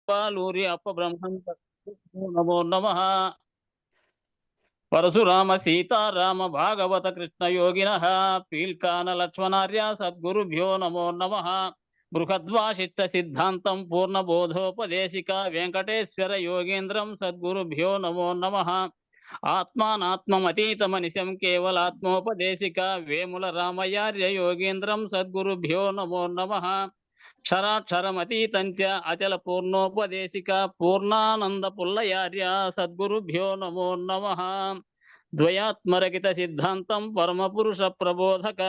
పాలూరి అప్పబ్రహ్మం నమో నమః. పరశురామ సీతారామ భాగవత కృష్ణ యోగిన పీల్కాన లక్ష్మణార్య సద్గురుభ్యో నమో నమః. బృహద్వాసిష్ట సిద్ధాంతం పూర్ణబోధోపదేశిక వెంకటేశ్వర యోగేంద్రం సద్గురుభ్యో నమో నమః. ఆత్మానాత్మమతీతమనిశం కేవలాత్మోపదేశిక వేముల రామయార్య యోగేంద్రం సద్గురుభ్యో నమో నమః. క్షరాక్షరమతీతం చ అచల పూర్ణోపదేశిక పూర్ణానంద పుల్లయార్య సద్గురుభ్యో నమో నమః. ద్వయాత్మరకిత సిద్ధాంతం పరమపురుష ప్రబోధక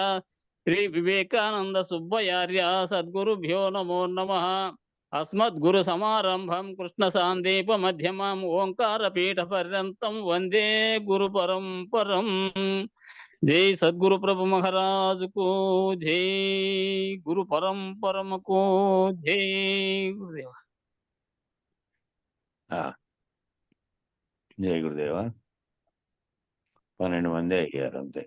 శ్రీ వివేకానంద సుబ్బయార్య సద్గురుభ్యో నమో నమః. అస్మద్గురు సమారంభం కృష్ణ సాందీప మధ్యమం ఓంకార పీఠ పర్యంతం వందే గురు పరంపరం. జై సద్గురు ప్రభు మహారాజుకు జై, గురు పరంపరమకు జై. గురుదేవ జై గురుదేవ. 12 మంది అయ్యారు అంతే.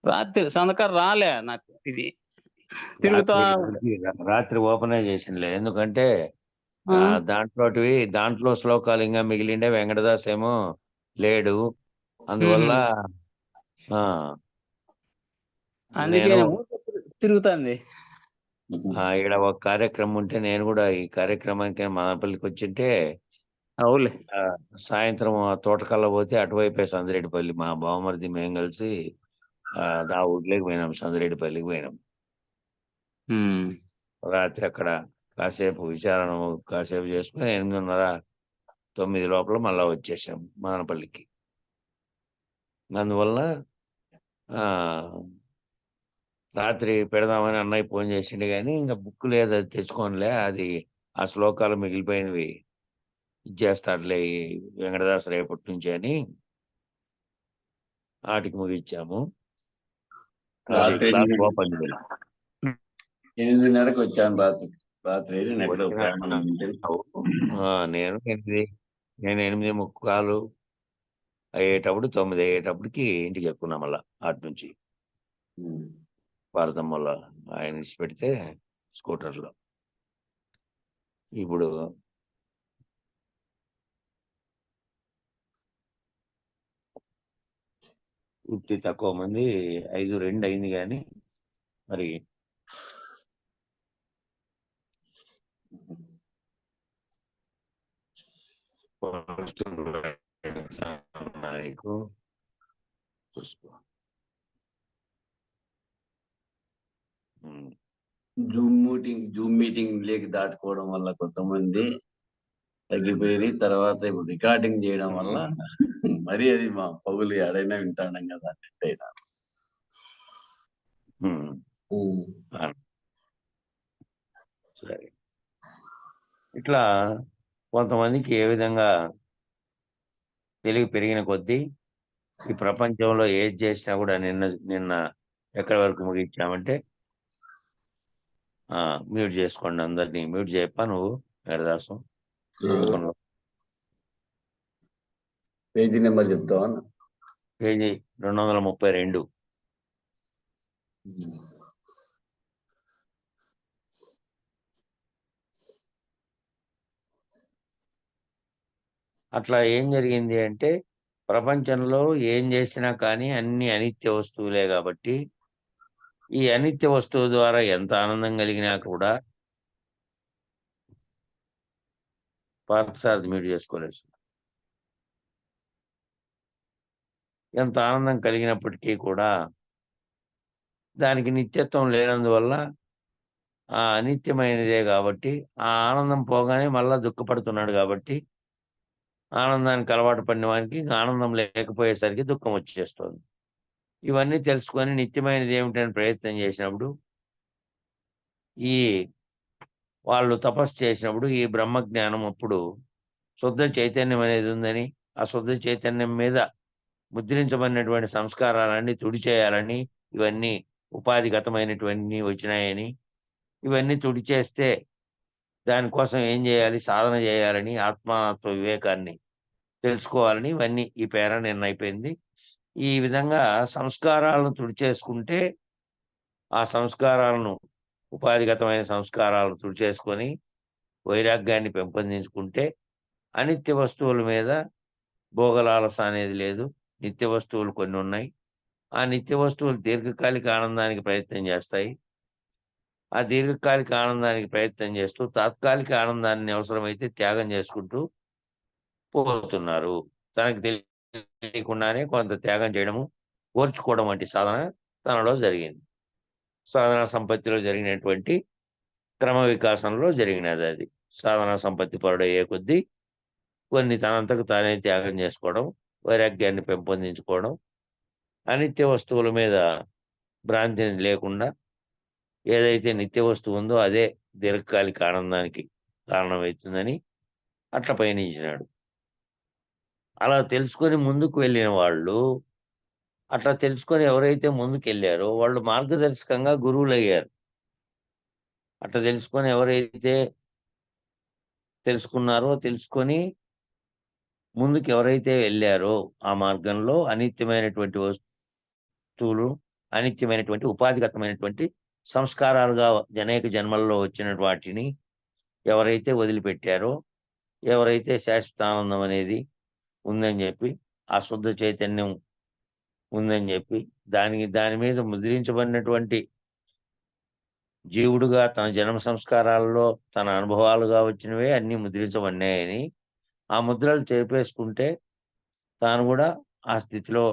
రాత్రి సందకారు రాలే నాకు, ఇది తిరుగుతా రాత్రి ఓపెనైజేషన్ ఎందుకంటే దాంట్లో శ్లోకాలు ఇంకా మిగిలిండే. వెంకటదాస్ ఏమో లేడు, అందువల్ల అందుకే తిరుగుతుంది. ఇక్కడ ఒక కార్యక్రమం ఉంటే నేను కూడా ఈ కార్యక్రమానికి మదనపల్లికి వచ్చింటే అవులే. సాయంత్రం తోటకల్లా పోతే అటువైపే సందిరెడ్డిపల్లి మా బావమరిది మేము కలిసి ఆ ఊట్లోకి పోయినాం, సందిరెడ్డిపల్లికి పోయినాం. రాత్రి అక్కడ కాసేపు విచారణ కాసేపు చేసుకుని 8:30-9 లోపల మళ్ళా వచ్చేసాం మదనపల్లికి. అందువల్ల రాత్రి పెడదామని అన్నయ్య ఫోన్ చేసిండే కానీ ఇంకా బుక్ లేదు, అది తెచ్చుకోనిలే. అది ఆ శ్లోకాలు మిగిలిపోయినవి ఇచ్చేస్తాడులే వెంకటదాస్ రేపటి నుంచి అని వాటికి ముగించాము. 8:30కి వచ్చాను రాత్రి. నేను 8:45 అయ్యేటప్పుడు 9 అయ్యేటప్పటికి ఇంటికి ఎక్కున్నాం. మళ్ళా అటు నుంచి భారతమ్మలో ఆయన విడిచిపెడితే స్కూటర్లో. ఇప్పుడు తక్కువ మంది, 5:02 అయింది కానీ మరి చూసుకో. జూమ్ మీటింగ్ లేక దాటుకోవడం వల్ల కొంతమంది తగ్గిపోయి, తర్వాత ఇప్పుడు రికార్డింగ్ చేయడం వల్ల మరి అది మా పగులు ఎడైనా వింటాం కదా అన్నట్టయినా. సరే, ఇట్లా కొంతమందికి ఏ విధంగా తెలివి పెరిగిన కొద్దీ ఈ ప్రపంచంలో ఏది చేసినా కూడా నిన్న ఎక్కడి వరకు ముగించామంటే మ్యూట్ చేసుకోండి, అందరినీ మ్యూట్ చేయప్ప నువ్వు హరిదాసం. పేజీ నెంబర్ చెప్తావా? పేజీ 232. అట్లా ఏం జరిగింది అంటే ప్రపంచంలో ఏం చేసినా కానీ అన్ని అనిత్య వస్తువులే కాబట్టి ఈ అనిత్య వస్తువు ద్వారా ఎంత ఆనందం కలిగినా కూడా పార్థసారథి మ్యూట్ చేసుకోలేదు. ఎంత ఆనందం కలిగినప్పటికీ కూడా దానికి నిత్యత్వం లేనందువల్ల ఆ అనిత్యమైనదే కాబట్టి ఆ ఆనందం పోగానే మళ్ళా దుఃఖపడుతున్నాడు. కాబట్టి ఆనందానికి అలవాటు పడిన వానికి ఆనందం లేకపోయేసరికి దుఃఖం వచ్చేస్తుంది. ఇవన్నీ తెలుసుకొని నిత్యమైనది ఏమిటని ప్రయత్నం చేసినప్పుడు వాళ్ళు తపస్సు చేసినప్పుడు ఈ బ్రహ్మజ్ఞానం అప్పుడు శుద్ధ చైతన్యం అనేది ఉందని, ఆ శుద్ధ చైతన్యం మీద ముద్రించబడినటువంటి సంస్కారాలన్నీ తుడిచేయాలని, ఇవన్నీ ఉపాధిగతమైనటువంటి వచ్చినాయని, ఇవన్నీ తుడిచేస్తే దానికోసం ఏం చేయాలి, సాధన చేయాలని, ఆత్మాత్మ వివేకాన్ని తెలుసుకోవాలని, ఇవన్నీ ఈ పేర అయిపోయింది. ఈ విధంగా సంస్కారాలను తుడిచేసుకుంటే ఆ సంస్కారాలను ఉపాధిగతమైన సంస్కారాలను తుడిచేసుకొని వైరాగ్యాన్ని పెంపొందించుకుంటే అనిత్య వస్తువుల మీద భోగలాలస అనేది లేదు. నిత్య వస్తువులు కొన్ని ఉన్నాయి. ఆ నిత్య వస్తువులు దీర్ఘకాలిక ఆనందానికి ప్రయత్నం చేస్తాయి. ఆ దీర్ఘకాలిక ఆనందానికి ప్రయత్నం చేస్తూ తాత్కాలిక ఆనందాన్ని అవసరమైతే త్యాగం చేసుకుంటూ పోతున్నారు. తనకు తెలియకుండానే కొంత త్యాగం చేయడము, ఓర్చుకోవడం వంటి సాధన తనలో జరిగింది. సాధనా సంపత్తిలో జరిగినటువంటి క్రమ వికాసంలో జరిగినదది. సాధనా సంపత్తి పరుడయ్యే కొద్దీ కొన్ని తనంతకు తానే త్యాగం చేసుకోవడం, వైరాగ్యాన్ని పెంపొందించుకోవడం, అనిత్య వస్తువుల మీద భ్రాంతిని లేకుండా ఏదైతే నిత్య వస్తువు ఉందో అదే దీర్ఘకాలిక ఆనందానికి కారణమవుతుందని అట్లా పయనించినాడు. అలా తెలుసుకొని ముందుకు వెళ్ళిన వాళ్ళు, అట్లా తెలుసుకొని ఎవరైతే ముందుకెళ్లారో వాళ్ళు మార్గదర్శకంగా గురువులయ్యారు. అట్లా తెలుసుకొని ఎవరైతే తెలుసుకున్నారో, తెలుసుకొని ముందుకు ఎవరైతే వెళ్ళారో ఆ మార్గంలో అనిత్యమైనటువంటి వస్తువులు, అనిత్యమైనటువంటి ఉపాధిగతమైనటువంటి సంస్కారాలుగా అనేక జన్మల్లో వచ్చిన వాటిని ఎవరైతే వదిలిపెట్టారో, ఎవరైతే శాశ్వతానందం అనేది ఉందని చెప్పి, ఆ శుద్ధ చైతన్యం ఉందని చెప్పి, దాని మీద ముద్రించబడినటువంటి జీవుడుగా తన జన్మ సంస్కారాల్లో తన అనుభవాలుగా వచ్చినవే అన్నీ ముద్రించబడినాయని, ఆ ముద్రలు చెరిపేసుకుంటే తాను కూడా ఆ స్థితిలో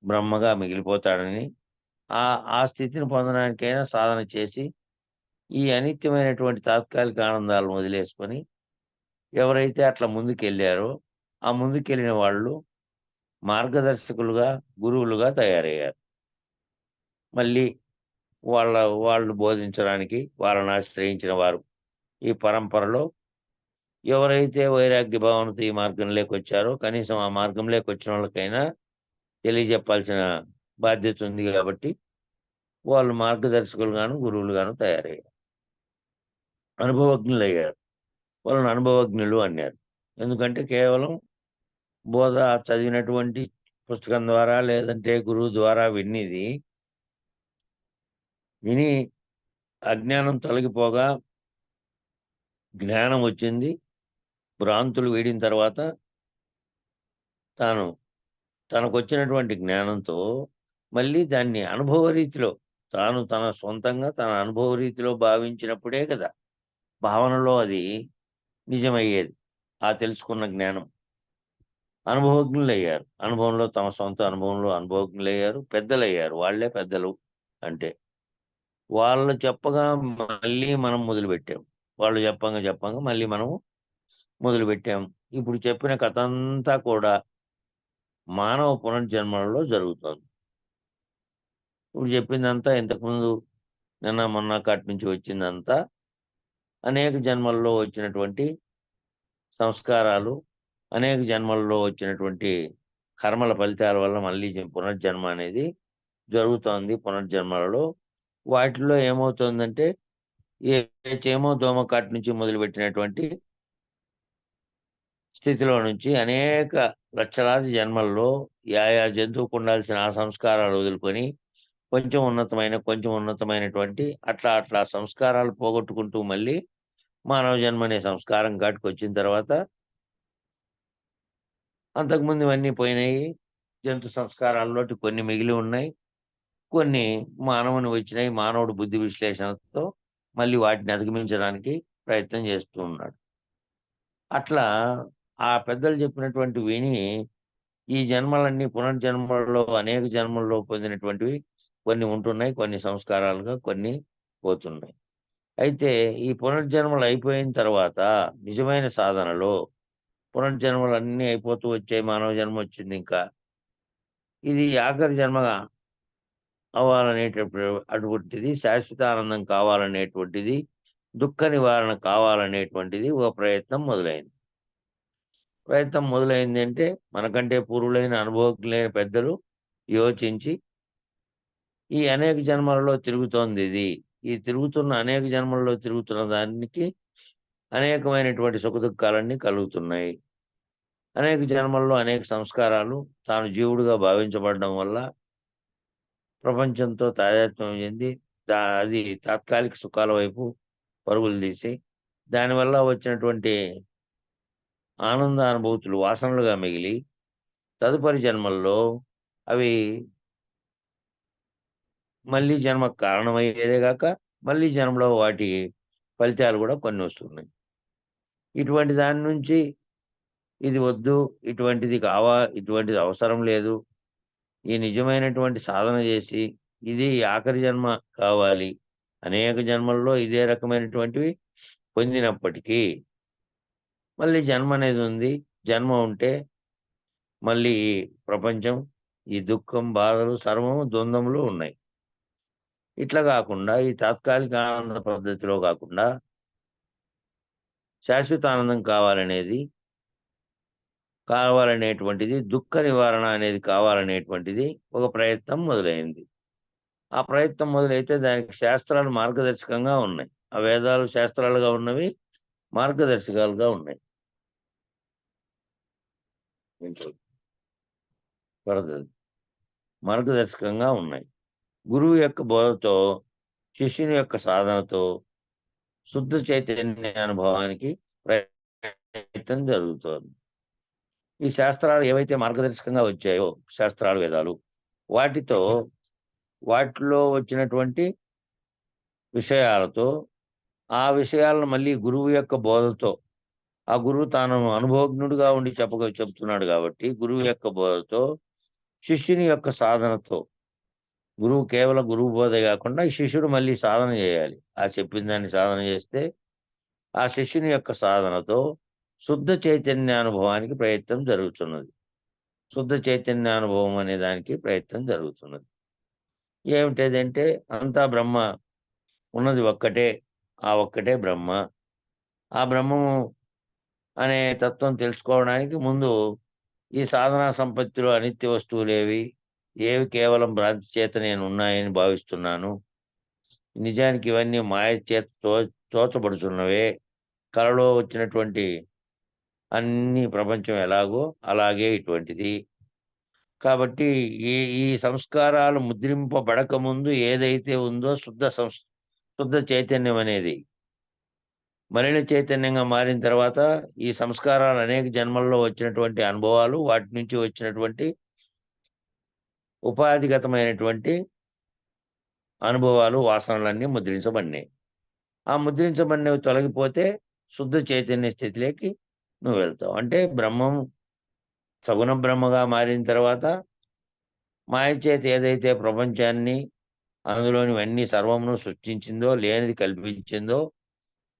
బ్రహ్మగా మిగిలిపోతాడని, ఆ స్థితిని పొందడానికైనా సాధన చేసి, ఈ అనిత్యమైనటువంటి తాత్కాలిక ఆనందాలను వదిలేసుకొని, ఎవరైతే అట్లా ముందుకెళ్లారో, ఆ ముందుకెళ్ళిన వాళ్ళు మార్గదర్శకులుగా, గురువులుగా తయారయ్యారు. మళ్ళీ వాళ్ళు బోధించడానికి వాళ్ళని ఆశ్రయించిన వారు ఈ పరంపరలో ఎవరైతే వైరాగ్య భావనతో ఈ మార్గంలోకొచ్చారో, కనీసం ఆ మార్గంలోకొచ్చినోళ్ళకైనా తెలియజెప్పాల్సిన బాధ్యత ఉంది గాబట్టి, వాళ్ళు మార్గదర్శకులుగాను, గురువులుగాను తయారయ్యారు. అనుభవజ్ఞులయ్యారు. వాళ్ళని అనుభవజ్ఞులు అన్నారు. ఎందుకంటే కేవలం బోధ చదివినటువంటి పుస్తకం ద్వారా, లేదంటే గురువు ద్వారా విని అజ్ఞానం తొలగిపోగా జ్ఞానం వచ్చింది. భ్రాంతులు వీడిన తర్వాత తాను తనకొచ్చినటువంటి జ్ఞానంతో మళ్ళీ దాన్ని అనుభవ రీతిలో తాను తన సొంతంగా తన అనుభవ రీతిలో భావించినప్పుడే కదా! భావనలో అది నిజమయ్యేది. ఆ తెలుసుకున్న జ్ఞానం. అనుభవజ్ఞులయ్యారు. అనుభవంలో తమ సొంత అనుభవంలో అనుభవజ్ఞులయ్యారు. పెద్దలయ్యారు. వాళ్ళే పెద్దలు అంటే. వాళ్ళు చెప్పగా మళ్ళీ మనం మొదలుపెట్టాం. వాళ్ళు చెప్పంగా మళ్ళీ మనము మొదలుపెట్టాం. ఇప్పుడు చెప్పిన కథంతా కూడా మానవ పునర్జన్మలలో జరుగుతోంది. ఇప్పుడు చెప్పిందంతా ఇంతకుముందు నిన్న మొన్న కాటి నుంచి వచ్చిందంతా అనేక జన్మల్లో వచ్చినటువంటి సంస్కారాలు, అనేక జన్మల్లో వచ్చినటువంటి కర్మల ఫలితాల వల్ల మళ్ళీ పునర్జన్మ అనేది జరుగుతోంది పునర్జన్మలలో. వాటిల్లో ఏమవుతోందంటే ఏ చేమో దోమ కాటు నుంచి మొదలుపెట్టినటువంటి స్థితిలో నుంచి అనేక లక్షలాది జన్మల్లో ఆయా జంతువుకు ఉండాల్సిన ఆ సంస్కారాలు వదులుకొని కొంచెం ఉన్నతమైనటువంటి అట్లా సంస్కారాలు పోగొట్టుకుంటూ మళ్ళీ మానవ జన్మ అనే సంస్కారం కాటికొచ్చిన తర్వాత అంతకుముందు ఇవన్నీ పోయినాయి. జంతు సంస్కారాల్లోటి కొన్ని మిగిలి ఉన్నాయి. కొన్ని మానవుని వచ్చినాయి. మానవుడు బుద్ధి విశ్లేషణతో మళ్ళీ వాటిని అధిగమించడానికి ప్రయత్నం చేస్తూ ఉన్నాడు. అట్లా ఆ పెద్దలు చెప్పినటువంటి విని ఈ జన్మలన్నీ పునర్జన్మల్లో అనేక జన్మల్లో పొందినటువంటివి కొన్ని ఉంటున్నాయి. కొన్ని సంస్కారాలుగా కొన్ని పోతున్నాయి. అయితే ఈ పునర్జన్మలు అయిపోయిన తర్వాత నిజమైన సాధనలో పునర్జన్మలన్నీ అయిపోతూ వచ్చాయి. మానవ జన్మ వచ్చిందింకా. ఇది ఆఖరి జన్మగా అటువంటిది శాశ్వతానందం కావాలనేటువంటిది, దుఃఖ నివారణ కావాలనేటువంటిది ఒక ప్రయత్నం మొదలైంది. ప్రయత్నం మొదలైంది అంటే మనకంటే పూర్వులైన అనుభవజ్ఞులైన పెద్దలు యోచించి ఈ అనేక జన్మలలో తిరుగుతోందిది. ఈ అనేక జన్మలలో తిరుగుతున్న దానికి అనేకమైనటువంటి సుఖదుఖాలన్నీ కలుగుతున్నాయి. అనేక జన్మల్లో అనేక సంస్కారాలు తాను జీవుడుగా భావించబడడం వల్ల ప్రపంచంతో తాదాత్మ్యం చెంది అది తాత్కాలిక సుఖాల వైపు పరుగులు తీసి దానివల్ల వచ్చినటువంటి ఆనందానుభూతులు వాసనలుగా మిగిలి తదుపరి జన్మల్లో అవి మళ్ళీ జన్మకు కారణమయ్యేదే గాక మళ్ళీ జన్మలో వాటి ఫలితాలు కూడా కొన్ని వస్తున్నాయి. ఇటువంటి దాని నుంచి ఇది వద్దు, ఇటువంటిది అవసరం లేదు, ఈ నిజమైనటువంటి సాధన చేసి ఇది ఆఖరి జన్మ కావాలి, అనేక జన్మల్లో ఇదే రకమైనటువంటివి పొందినప్పటికీ మళ్ళీ జన్మ అనేది ఉంది. జన్మ ఉంటే మళ్ళీ ఈ ప్రపంచం, ఈ దుఃఖం, బాధలు సర్వము ద్వంద్వములు ఉన్నాయి. ఇట్లా కాకుండా ఈ తాత్కాలిక ఆనంద పద్ధతిలో కాకుండా శాశ్వత ఆనందం కావాలనేటువంటిది, దుఃఖ నివారణ అనేది కావాలనేటువంటిది ఒక ప్రయత్నం మొదలైంది. ఆ ప్రయత్నం మొదలైతే దానికి శాస్త్రాలు మార్గదర్శకంగా ఉన్నాయి. ఆ వేదాలు శాస్త్రాలుగా ఉన్నవి, మార్గదర్శకాలుగా ఉన్నాయి. పడతది. మార్గదర్శకంగా ఉన్నాయి. గురువు యొక్క బోధతో, శిష్యుని యొక్క సాధనతో శుద్ధ చైతన్య అనుభవానికి ప్రయత్నం జరుగుతోంది. ఈ శాస్త్రాలు ఏవైతే మార్గదర్శకంగా వచ్చాయో, శాస్త్రాలు, వేదాలు, వాటిలో వచ్చినటువంటి విషయాలతో, ఆ విషయాలను మళ్ళీ గురువు యొక్క బోధతో, ఆ గురువు తాను అనుభవజ్ఞుడిగా ఉండి చెప్తున్నాడు కాబట్టి గురువు యొక్క బోధతో, శిష్యుని యొక్క సాధనతో, గురువు కేవలం గురువు బోధే కాకుండా ఈ శిష్యుడు మళ్ళీ సాధన చేయాలి. ఆ చెప్పిన దాన్ని సాధన చేస్తే ఆ శిష్యుని యొక్క సాధనతో శుద్ధ చైతన్యానుభవానికి ప్రయత్నం జరుగుతున్నది. శుద్ధ చైతన్యానుభవం అనే దానికి ప్రయత్నం జరుగుతున్నది. ఏమిటదంటే అంతా బ్రహ్మ, ఉన్నది ఒక్కటే, ఆ ఒక్కటే బ్రహ్మ. ఆ బ్రహ్మము అనే తత్వం తెలుసుకోవడానికి ముందు ఈ సాధనా సంపత్తిలో అనిత్య వస్తువులేవి, ఏవి కేవలం భ్రాంతి చేత నేను ఉన్నాయని భావిస్తున్నాను, నిజానికి ఇవన్నీ మాయ చేత తోచబడుచున్నవే, కలలో వచ్చినటువంటి అన్ని ప్రపంచం ఎలాగో అలాగే ఇటువంటిది. కాబట్టి ఈ ఈ సంస్కారాలు ముద్రింపబడక ముందు ఏదైతే ఉందో శుద్ధ చైతన్యం అనేది మలిన చైతన్యంగా మారిన తర్వాత ఈ సంస్కారాలు అనేక జన్మల్లో వచ్చినటువంటి అనుభవాలు, వాటి నుంచి వచ్చినటువంటి ఉపాధిగతమైనటువంటి అనుభవాలు, వాసనలన్నీ ముద్రించబడినాయి. ఆ ముద్రించబడినవి తొలగిపోతే శుద్ధ చైతన్య స్థితిలోకి నువ్వు వెళ్తావు. అంటే బ్రహ్మం సగుణ బ్రహ్మగా మారిన తర్వాత మాయ చేత ఏదైతే ప్రపంచాన్ని, అందులోనివన్నీ సర్వమును సృష్టించిందో, లేనిది కల్పించిందో,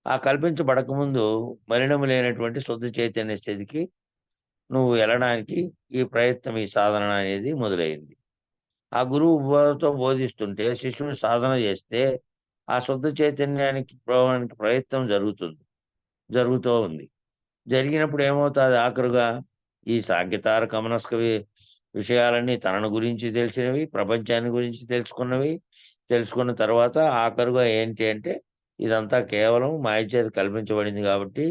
ఆ కల్పించబడకముందు మలినము లేనటువంటి శుద్ధ చైతన్య స్థితికి నువ్వు వెళ్ళడానికి ఈ ప్రయత్నం, ఈ సాధన అనేది మొదలైంది. ఆ గురువు బోధతో బోధిస్తుంటే శిష్యుడు సాధన చేస్తే ఆ శుద్ధ చైతన్యానికి ప్రయత్నం జరుగుతూ ఉంది. జరిగినప్పుడు ఏమవుతుంది? ఆఖరుగా ఈ సాంకేతారక మనస్క విషయాలన్నీ తనను గురించి తెలిసినవి, ప్రపంచాన్ని గురించి తెలుసుకున్న తర్వాత ఆఖరుగా ఏంటి అంటే ఇదంతా కేవలం మాయ చేత కల్పించబడింది కాబట్టి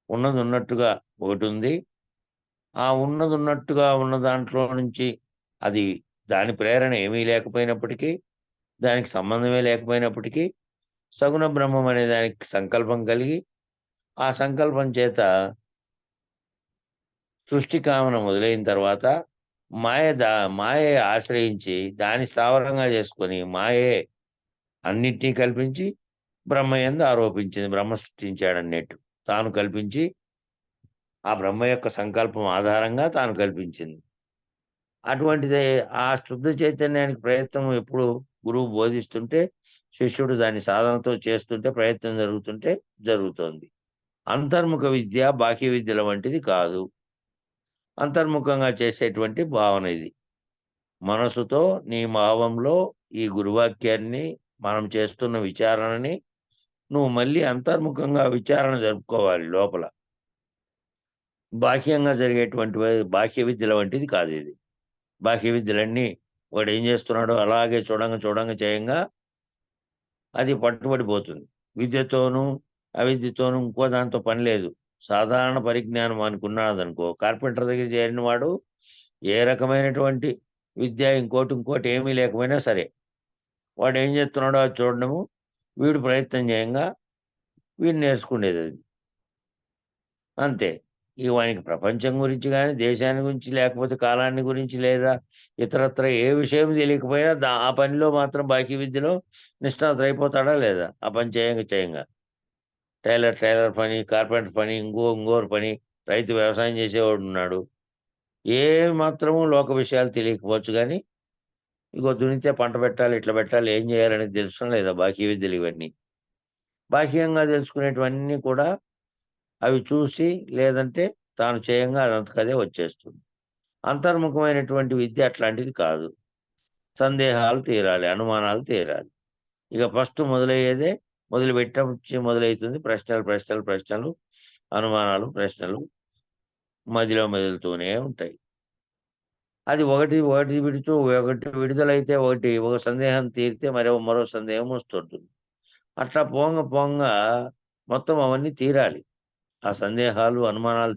ఉన్నది ఉన్నట్టుగా ఒకటి ఉంది. ఆ ఉన్నది ఉన్నట్టుగా ఉన్న దాంట్లో నుంచి అది దాని ప్రేరణ ఏమీ లేకపోయినప్పటికీ, దానికి సంబంధమే లేకపోయినప్పటికీ సగుణ బ్రహ్మం అనే దానికి సంకల్పం కలిగి, ఆ సంకల్పం చేత సృష్టి కామన మొదలైన తర్వాత మాయే ఆశ్రయించి దాన్ని స్థావరంగా చేసుకొని మాయే అన్నిటినీ కల్పించి బ్రహ్మయందు ఆరోపించింది. బ్రహ్మ సృష్టించాడన్నట్టు తాను కల్పించి, ఆ బ్రహ్మ యొక్క సంకల్పం ఆధారంగా తాను కల్పించింది. అటువంటిదే ఆ శుద్ధ చైతన్యానికి ప్రయత్నం ఎప్పుడు గురువు బోధిస్తుంటే, శిష్యుడు దాన్ని సాధనతో చేస్తుంటే, ప్రయత్నం జరుగుతోంది. అంతర్ముఖ విద్య బాహ్య విద్యల వంటిది కాదు. అంతర్ముఖంగా చేసేటువంటి భావన ఇది. మనసుతో నీ భావంలో ఈ గురువాక్యాన్ని, మనం చేస్తున్న విచారణని నువ్వు మళ్ళీ అంతర్ముఖంగా విచారణ జరుపుకోవాలి లోపల. బాహ్యంగా జరిగేటువంటి బాహ్య విద్యల వంటిది కాదు ఇది. బాహ్య విద్యలన్నీ వాడు ఏం చేస్తున్నాడో అలాగే చూడంగా చేయంగా అది పట్టుబడిపోతుంది. విద్యతోనూ అవిద్యతోనూ ఇంకో దాంతో పని లేదు. సాధారణ పరిజ్ఞానం అనుకున్నాదనుకో, కార్పెంటర్ దగ్గర చేరిన వాడు ఏ రకమైనటువంటి విద్య ఇంకోటి ఏమీ లేకపోయినా సరే వాడు ఏం చేస్తున్నాడో అది చూడడము, వీడు ప్రయత్నం చేయంగా వీడు నేర్చుకునేది అది. అంతే. ఇక వానికి ప్రపంచం గురించి గాని, దేశాన్ని గురించి, లేకపోతే కాలాన్ని గురించి, లేదా ఇతరత్ర ఏ విషయం తెలియకపోయినా ఆ పనిలో మాత్రం బాకీ విద్యలో నిష్ణాతుడైపోతాడా లేదా? ఆ పని చేయంగా. టైలర్ పని, కార్పెంటర్ పని, ఇంకోరి పని, రైతు వ్యవసాయం చేసేవాడున్నాడు. ఏ మాత్రము లోక విషయాలు తెలియకపోవచ్చు గానీ, ఇగో దున్నితే పంట పెట్టాలి, ఇట్లా పెట్టాలి, ఏం చేయాలనేది తెలుసడం లేదా బాకీ విద్యలు ఇవన్నీ. బాహ్యంగా తెలుసుకునేటివన్నీ కూడా అవి చూసి, లేదంటే తాను చేయంగా అదంతకదే వచ్చేస్తుంది. అంతర్ముఖమైనటువంటి విద్య అట్లాంటిది కాదు. సందేహాలు తీరాలి, అనుమానాలు తీరాలి. ఇక ఫస్ట్ మొదలయ్యేదే మొదలుపెట్టినప్పుడు మొదలైతుంది ప్రశ్నలు, అనుమానాలు, ప్రశ్నలు మదిలో మెదులుతూనే ఉంటాయి. అది ఒకటి విడుదలైతే ఒక సందేహం తీరితే మరో సందేహం వస్తుంటుంది. అట్లా పోంగా మొత్తం అవన్నీ తీరాలి. ఆ సందేహాలు, అనుమానాలు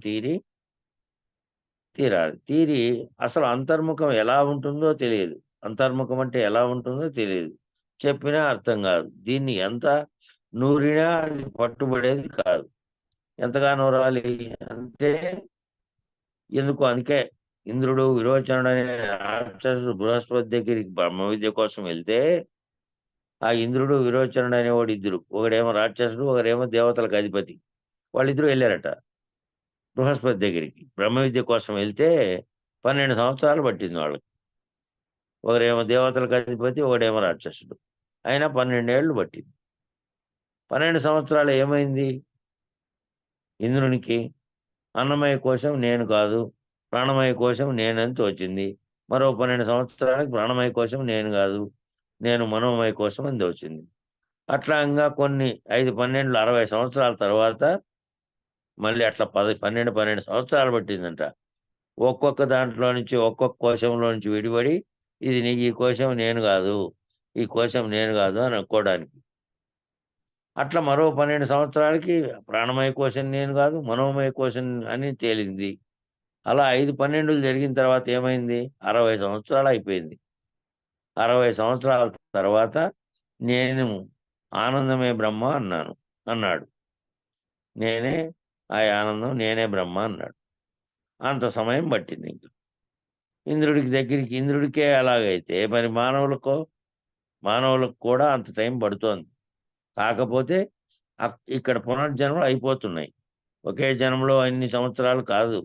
తీరాలి. తీరి అసలు అంతర్ముఖం ఎలా ఉంటుందో తెలియదు. అంతర్ముఖం అంటే ఎలా ఉంటుందో తెలీదు. చెప్పినా అర్థం కాదు. దీన్ని ఎంత నూరినా అది పట్టుబడేది కాదు. ఎంతగా నూరాలి అంటే అందుకే ఇంద్రుడు, విరోచనుడనే రాక్షసుడు బృహస్పతి దగ్గరికి బ్రహ్మ విద్య కోసం వెళ్తే, ఆ ఇంద్రుడు, విరోచనుడు అనేవాడు ఇద్దరు. ఒకడేమో రాక్షసుడు, ఒకడేమో దేవతలకు అధిపతి. వాళ్ళిద్దరూ ఎళ్లారట బృహస్పతి దగ్గరికి. బ్రహ్మ విద్య కోసం వెళ్తే 12 సంవత్సరాలు పట్టింది వాళ్ళకి. ఒకరేమో దేవతలకు అధిపతి, ఒకడేమో రాక్షసుడు. అయినా 12 ఏళ్ళు పట్టింది. 12 సంవత్సరాలు ఏమైంది ఇంద్రునికి? అన్నమయ కోశం నేను కాదు, ప్రాణమయ కోశం నేనని తోచింది. మరో 12 సంవత్సరాలకు ప్రాణమయ కోశం నేను గాదు, నేను మనోమయ కోశం అని తోచింది. అట్లాంగా కొన్ని 5, 12, 60 సంవత్సరాల తర్వాత మళ్ళీ అట్లా 12 సంవత్సరాలు పట్టిందంట. ఒక్కొక్క దాంట్లో నుంచి, ఒక్కొక్క కోశంలో నుంచి విడిపడి, ఈ కోశం నేను గాదు, ఈ కోశం నేను గాదు అని అనుకోడానికి. అట్లా మరో 12 సంవత్సరాలకి ప్రాణమయ కోశం నేను గాదు, మనోమయ కోశం అని తేలింది. అలా 5, 12లు జరిగిన తర్వాత ఏమైంది? 60 సంవత్సరాలయిపోయింది. 60 సంవత్సరాల తర్వాత నేను ఆనందమే బ్రహ్మ అన్నాడు. నేనే ఆ ఆనందం, నేనే బ్రహ్మ అన్నాడు. అంత సమయం పట్టింది ఇంక. ఇంద్రుడికే అలాగైతే మరి మానవులకు కూడా అంత టైం పడుతోంది. కాకపోతే ఇక్కడ పునర్జన్మలు అయిపోతున్నాయి. ఒకే జన్మలో అన్ని సంవత్సరాలు కాదు.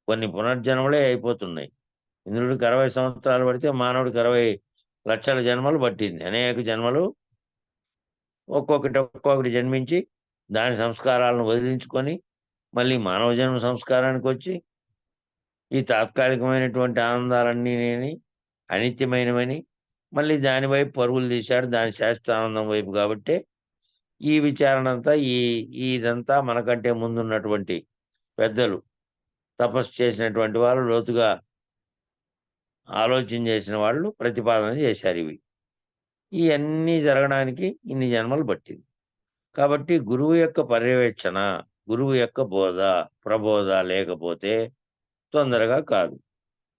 కొన్ని పునర్జన్మలే అయిపోతున్నాయి. ఇంద్రుడికి 60 సంవత్సరాలు పడితే మానవుడికి 60 లక్షల జన్మలు పట్టింది. అనేక జన్మలు ఒక్కొక్కటి జన్మించి దాని సంస్కారాలను వదిలించుకొని మళ్ళీ మానవ జన్మ సంస్కారానికొచ్చి ఈ తాత్కాలికమైనటువంటి ఆనందాలన్నీని అనిత్యమైనవని మళ్ళీ దాని వైపు పరుగులు తీశాడు. దాని శాశ్వత ఆనందం వైపు కాబట్టే ఈ విచారణ అంతా ఇదంతా మనకంటే ముందున్నటువంటి పెద్దలు తపస్సు చేసినటువంటి వాళ్ళు, లోతుగా ఆలోచన చేసిన వాళ్ళు ప్రతిపాదన చేశారివి. ఇయన్నీ జరగడానికి ఇన్ని జన్మలు పట్టింది. కాబట్టి గురువు యొక్క పర్యవేక్షణ, గురువు యొక్క ప్రబోధ లేకపోతే తొందరగా కాదు.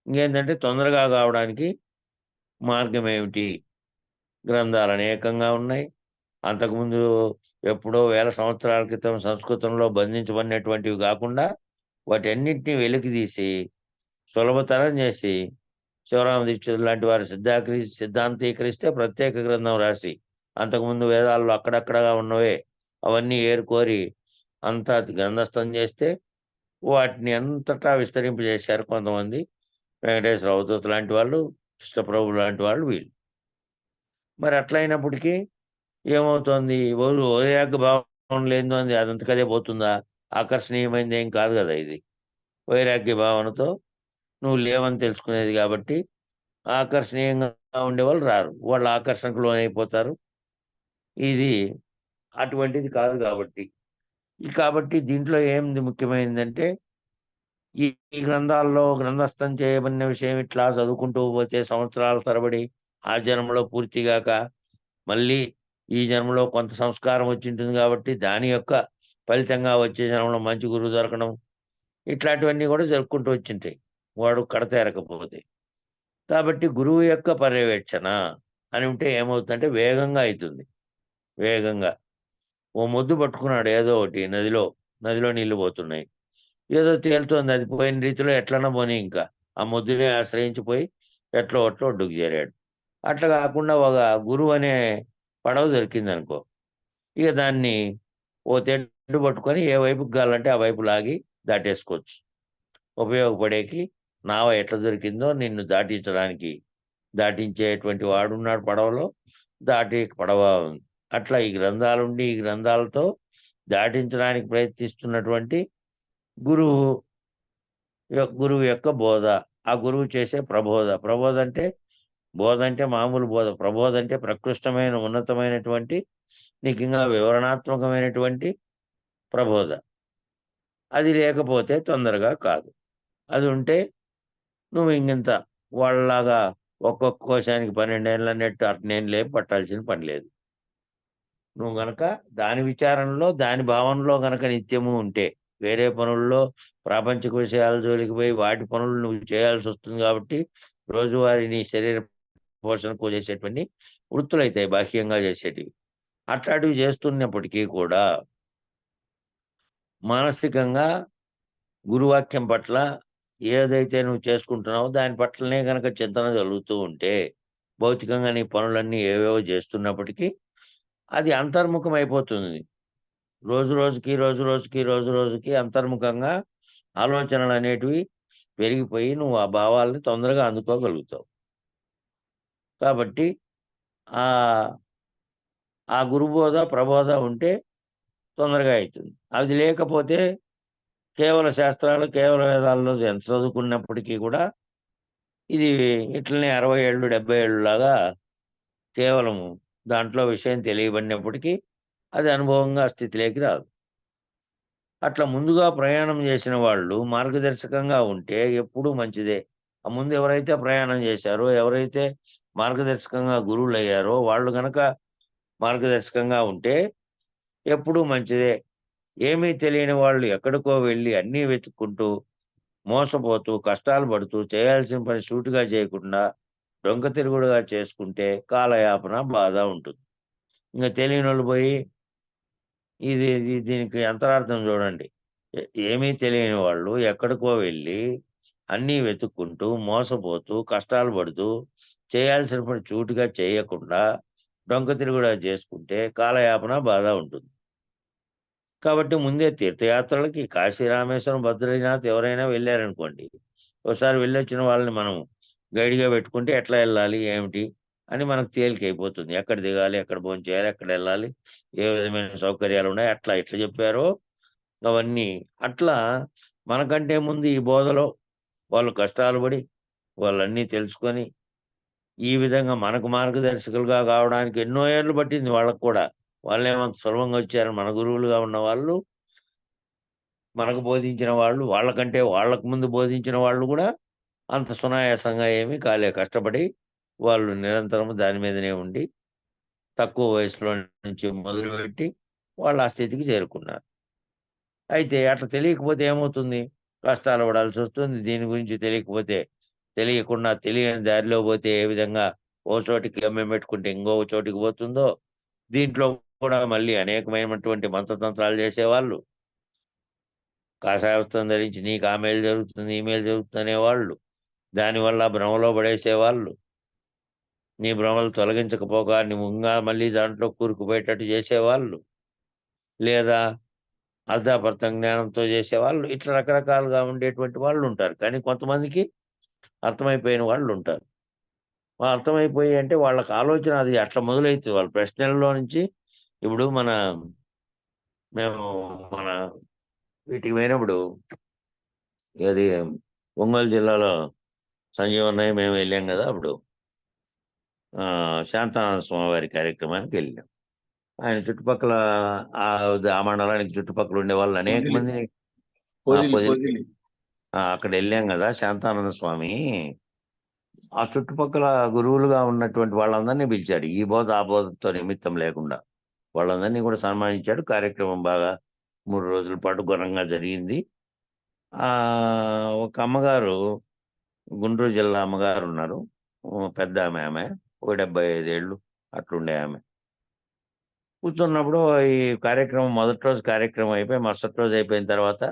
ఇంకేంటంటే తొందరగా కావడానికి మార్గమేమిటి? గ్రంథాలు అనేకంగా ఉన్నాయి. అంతకుముందు ఎప్పుడో వేల సంవత్సరాల క్రితం సంస్కృతంలో బంధించబడినటువంటివి కాకుండా వాటన్నిటిని వెలికితీసి సులభతరం చేసి శివరామ దీక్షితులు లాంటి వారు సిద్ధాంతీకరిస్తే ప్రత్యేక గ్రంథం రాసి, అంతకుముందు వేదాల్లో అక్కడక్కడగా ఉన్నవే అవన్నీ ఏరుకోరి అంతా గ్రంథస్థం చేస్తే వాటిని అంతటా విస్తరింపజేశారు కొంతమంది. వెంకటేశ్వర అవధూత లాంటి వాళ్ళు, కృష్ణప్రభు లాంటి వాళ్ళు వీళ్ళు. మరి అట్లయినప్పటికీ ఏమవుతోంది? వైరాగ్య భావం లేనిది అదంతకదే పోతుందా? ఆకర్షణీయమైనది ఏం కాదు కదా ఇది. వైరాగ్య భావనతో నువ్వు లేవని తెలుసుకునేది కాబట్టి ఆకర్షణీయంగా ఉండేవాళ్ళు రారు. వాళ్ళు ఆకర్షణకు లోనైపోతారు. ఇది అటువంటిది కాదు కాబట్టి. కాబట్టి దీంట్లో ఏంది ముఖ్యమైనదంటే ఈ ఈ గ్రంథాల్లో గ్రంథస్థం చేయబడిన విషయం ఇట్లా చదువుకుంటూ పోతే సంవత్సరాల తరబడి ఆ జన్మలో పూర్తిగాక మళ్ళీ ఈ జన్మలో కొంత సంస్కారం వచ్చింటుంది కాబట్టి దాని యొక్క ఫలితంగా వచ్చే జన్మలో మంచి గురువు దొరకడం, ఇట్లాంటివన్నీ కూడా జరుపుకుంటూ వచ్చింటాయి వాడు కడతేరకపోతే. కాబట్టి గురువు యొక్క పర్యవేక్షణ అని ఉంటే ఏమవుతుందంటే వేగంగా అవుతుంది. వేగంగా. ఓ మొద్దు పట్టుకున్నాడు ఏదో ఒకటి నదిలో నీళ్లు పోతున్నాయి. ఏదో తేలుతోంది, అది పోయిన రీతిలో ఎట్లన్నా పోనీ ఇంకా. ఆ మొద్దుని ఆశ్రయించిపోయి ఎట్లో ఒట్లో ఒడ్డుకు చేరాడు. అట్లా కాకుండా ఒక గురువు అనే పడవ దొరికిందనుకో, ఇక దాన్ని ఓ తెడ్డు పట్టుకొని ఏ వైపుకి కావాలంటే ఆ వైపు లాగి దాటేసుకోవచ్చు. ఉపయోగపడేకి నావ ఎట్లా దొరికిందో నిన్ను దాటించేటువంటి వాడున్నాడు పడవలో, దాటి పడవ ఉంది. అట్లా ఈ గ్రంథాలుండి ఈ గ్రంథాలతో దాటించడానికి ప్రయత్నిస్తున్నటువంటి గురువు గురువు యొక్క బోధ, ఆ గురువు చేసే ప్రబోధ. బోధ అంటే మామూలు బోధ. ప్రబోధ అంటే ప్రకృష్టమైన ఉన్నతమైనటువంటి, నీకు ఇంకా వివరణాత్మకమైనటువంటి ప్రబోధ. అది లేకపోతే తొందరగా కాదు. అది ఉంటే నువ్వు ఇంకింత వాళ్ళలాగా ఒక్కొక్క కోశానికి 12 ఏళ్ళు అన్నట్టు అట్నేం లేపు పట్టాల్సిన పని లేదు. నువ్వు గనక దాని విచారణలో, దాని భావనలో గనక నిత్యము ఉంటే, వేరే పనుల్లో ప్రాపంచిక విషయాల జోలికి పోయి వాటి పనులు నువ్వు చేయాల్సొస్తుంది కాబట్టి, రోజువారీ నీ శరీర పోషణకు చేసేటువంటి వృత్తులైతాయి బాహ్యంగా చేసేటివి. అట్లాంటివి చేస్తున్నప్పటికీ కూడా మానసికంగా గురువాక్యం పట్ల ఏదైతే నువ్వు చేసుకుంటున్నావో దాని పట్లనే గనక చింతన జరుగుతూ ఉంటే, భౌతికంగా నీ పనులన్నీ ఏవేవో చేస్తున్నప్పటికీ అది అంతర్ముఖమైపోతుంది. రోజు రోజుకి అంతర్ముఖంగా ఆలోచనలనేటివి పెరిగిపోయి నువ్వు ఆ భావాల్ని తొందరగా అందుకోగలుగుతావు. కాబట్టి ఆహ్, ఆ గురుబోధ, ప్రబోధ ఉంటే తొందరగా అయితుంది. అది లేకపోతే కేవల శాస్త్రాలు, కేవల వేదాల్లో ఎంత చదువుకున్నప్పటికీ కూడా ఇది ఇట్లనే 60 ఏళ్ళు, 70 ఏళ్ళులాగా కేవలం దాంట్లో విషయం తెలియబడినప్పటికీ అది అనుభవంగా స్థితిలోకి రాదు. అట్లా ముందుగా ప్రయాణం చేసిన వాళ్ళు మార్గదర్శకంగా ఉంటే ఎప్పుడూ మంచిదే. ఆ ముందు ఎవరైతే ప్రయాణం చేశారో, ఎవరైతే మార్గదర్శకంగా గురువులయ్యారో వాళ్ళు గనక మార్గదర్శకంగా ఉంటే ఎప్పుడూ మంచిదే. ఏమీ తెలియని వాళ్ళు ఎక్కడికో వెళ్లి అన్నీ వెతుక్కుంటూ, మోసపోతూ, కష్టాలు పడుతూ, చేయాల్సిన పని సూటిగా చేయకుండా, డొంక తిరుగుడుగా చేసుకుంటే కాలయాపన, బాధ ఉంటుంది. ఇంక తెలియనోళ్ళు పోయి దీనికి అంతరార్థం చూడండి. ఎ ఏమీ తెలియని వాళ్ళు ఎక్కడికో వెళ్ళి, అన్నీ వెతుక్కుంటూ, మోసపోతూ, కష్టాలు పడుతూ, చేయాల్సిన పని సూటిగా చేయకుండా, డొంక తిరుగుడుగా చేసుకుంటే కాలయాపన, బాధ ఉంటుంది. కాబట్టి ముందే తీర్థయాత్రలకి కాశీ, రామేశ్వరం, బద్రీనాథ్ ఎవరైనా వెళ్లారనుకోండి. ఓసారి వెళ్ళొచ్చిన వాళ్ళని మనం గైడ్‌గా పెట్టుకుంటే ఎట్లా ఎళ్ళాలి? ఏమిటి? అని మనకు తేలికైపోతుంది. ఎక్కడ దిగాలి? ఎక్కడ భోంచేయాలి? ఎక్కడెళ్ళాలి? ఏ విధమైన సౌకర్యాలున్నాయి? అట్లా ఎట్లా చెప్పారో అవన్నీ. అట్లా మనకంటే ముందు ఈ బోధలో వాళ్ళు కష్టాలు పడి, వాళ్ళన్నీ తెలుసుకొని, ఈ విధంగా మనకు మార్గదర్శకులుగా కావడానికి ఎన్నో ఏళ్ళు పట్టింది వాళ్ళకి కూడా. వాళ్ళేమంత సులభంగా వచ్చారని మన గురువులుగా ఉన్నవాళ్ళు, మనకు బోధించిన వాళ్ళు, వాళ్ళకంటే వాళ్ళకు ముందు బోధించిన వాళ్ళు గూడా అంత సునాయాసంగా ఏమీ కాలే. కష్టపడి వాళ్ళు నిరంతరం దాని మీదనే ఉండి, తక్కువ వయసులో నుంచి మొదలుపెట్టి వాళ్ళు ఆ స్థితికి చేరుకున్నారు. అయితే అట్లా తెలియకపోతే ఏమవుతుంది? కష్టాలు పడాల్సొస్తుంది. దీని గురించి తెలియకుండా తెలియని దారిలో పోతే ఏ విధంగా ఓ చోటికి గమ్యం పెట్టుకుంటే ఇంకో చోటికి పోతుందో, దీంట్లో కూడా మళ్ళీ అనేకమైనటువంటి మంత్రతంత్రాలు చేసేవాళ్ళు, కాషాయ వస్త్రం ధరించి నీకు ఆ మేలు జరుగుతుంది, ఈ మేలు జరుగుతుందనేవాళ్ళు, దానివల్ల భ్రమలో పడేసేవాళ్ళు, నీ భ్రమలు తొలగించకపోగా నువ్వు ఇంగా మళ్ళీ దాంట్లో కూరుకుపోయేటట్టు చేసేవాళ్ళు, లేదా అర్ధాపర్తం జ్ఞానంతో చేసేవాళ్ళు, ఇట్లా రకరకాలుగా ఉండేటువంటి వాళ్ళుంటారు. కానీ కొంతమందికి అర్థమైపోయిన వాళ్ళుంటారు. అర్థమైపోయి అంటే వాళ్ళకి ఆలోచన అది అట్లా మొదలైతది. వాళ్ళ ప్రశ్నల్లో నుంచి ఇప్పుడు మేము మన వీటికి పోయినప్పుడు ఏది ఒంగోలు జిల్లాలో సంజీవన్నయ్య మేము వెళ్ళాం గదా! అప్పుడు శాంతానంద స్వామి వారి కార్యక్రమానికెళ్ళాం. ఆయన చుట్టుపక్కల ఆ మండలానికి చుట్టుపక్కల ఉండేవాళ్ళు అనేక పొదిలి. మందిని పొదిలి. పొదిలి పొదిలి. అక్కడెళ్ళాం గదా! శాంతానంద స్వామి ఆ చుట్టుపక్కల గురువులుగా ఉన్నటువంటి వాళ్ళందరినీ పిలిచాడు. ఈ బోధ, ఆ బోధతో నిమిత్తం లేకుండా. వాళ్ళందరినీ కూడా సన్మానించాడు. కార్యక్రమం బాగా 3 రోజుల పాటు ఘనంగా జరిగింది. ఒక అమ్మగారు, గుంటూరు జిల్లా అమ్మగారున్నారు. పెద్దామె ఆమె. ఒక 75 ఏళ్ళు అట్లుండే ఆమె. కూర్చున్నప్పుడు ఈ కార్యక్రమం మొదటి రోజు కార్యక్రమం అయిపోయి మరుసటి రోజు అయిపోయిన తర్వాత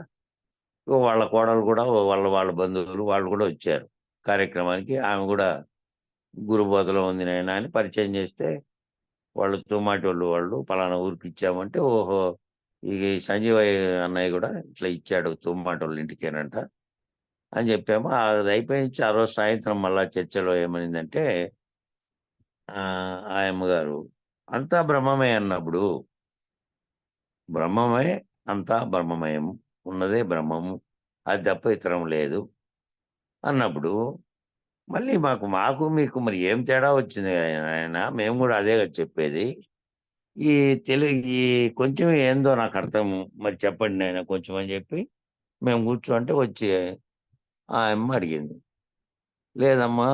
వాళ్ళ కోడలు కూడా వాళ్ళ బంధువులు వాళ్ళు కూడా వచ్చారు కార్యక్రమానికి. ఆమె కూడా గురుబోధలో ఉంది నాయన అని పరిచయం చేస్తే వాళ్ళు తోమాటోళ్ళు వాళ్ళు పలానా ఊరికి ఇచ్చామంటే ఓహో ఈ సంజీవయ్య అన్నయ్య కూడా ఇట్లా ఇచ్చాడు తోమాటోళ్ళ ఇంటికేనంట అని చెప్పాము. అది అయిపోయించి ఆ రోజు సాయంత్రం మళ్ళా చర్చలో ఏమైందంటే ఆ అమ్మగారు అంతా బ్రహ్మమే అన్నప్పుడు బ్రహ్మమే అంతా బ్రహ్మమయం ఉన్నదే బ్రహ్మము అది తప్ప ఇతరం లేదు అన్నప్పుడు మళ్ళీ మాకు మీకు మరి ఏం తేడా వచ్చింది ఆయన మేము కూడా అదే కదా చెప్పేది. ఈ ఈ కొంచెం ఏందో నాకు అర్థం మరి చెప్పండి నాయన కొంచెం అని చెప్పి మేము కూర్చోంటే వచ్చి ఆ అమ్మ అడిగింది. లేదమ్మా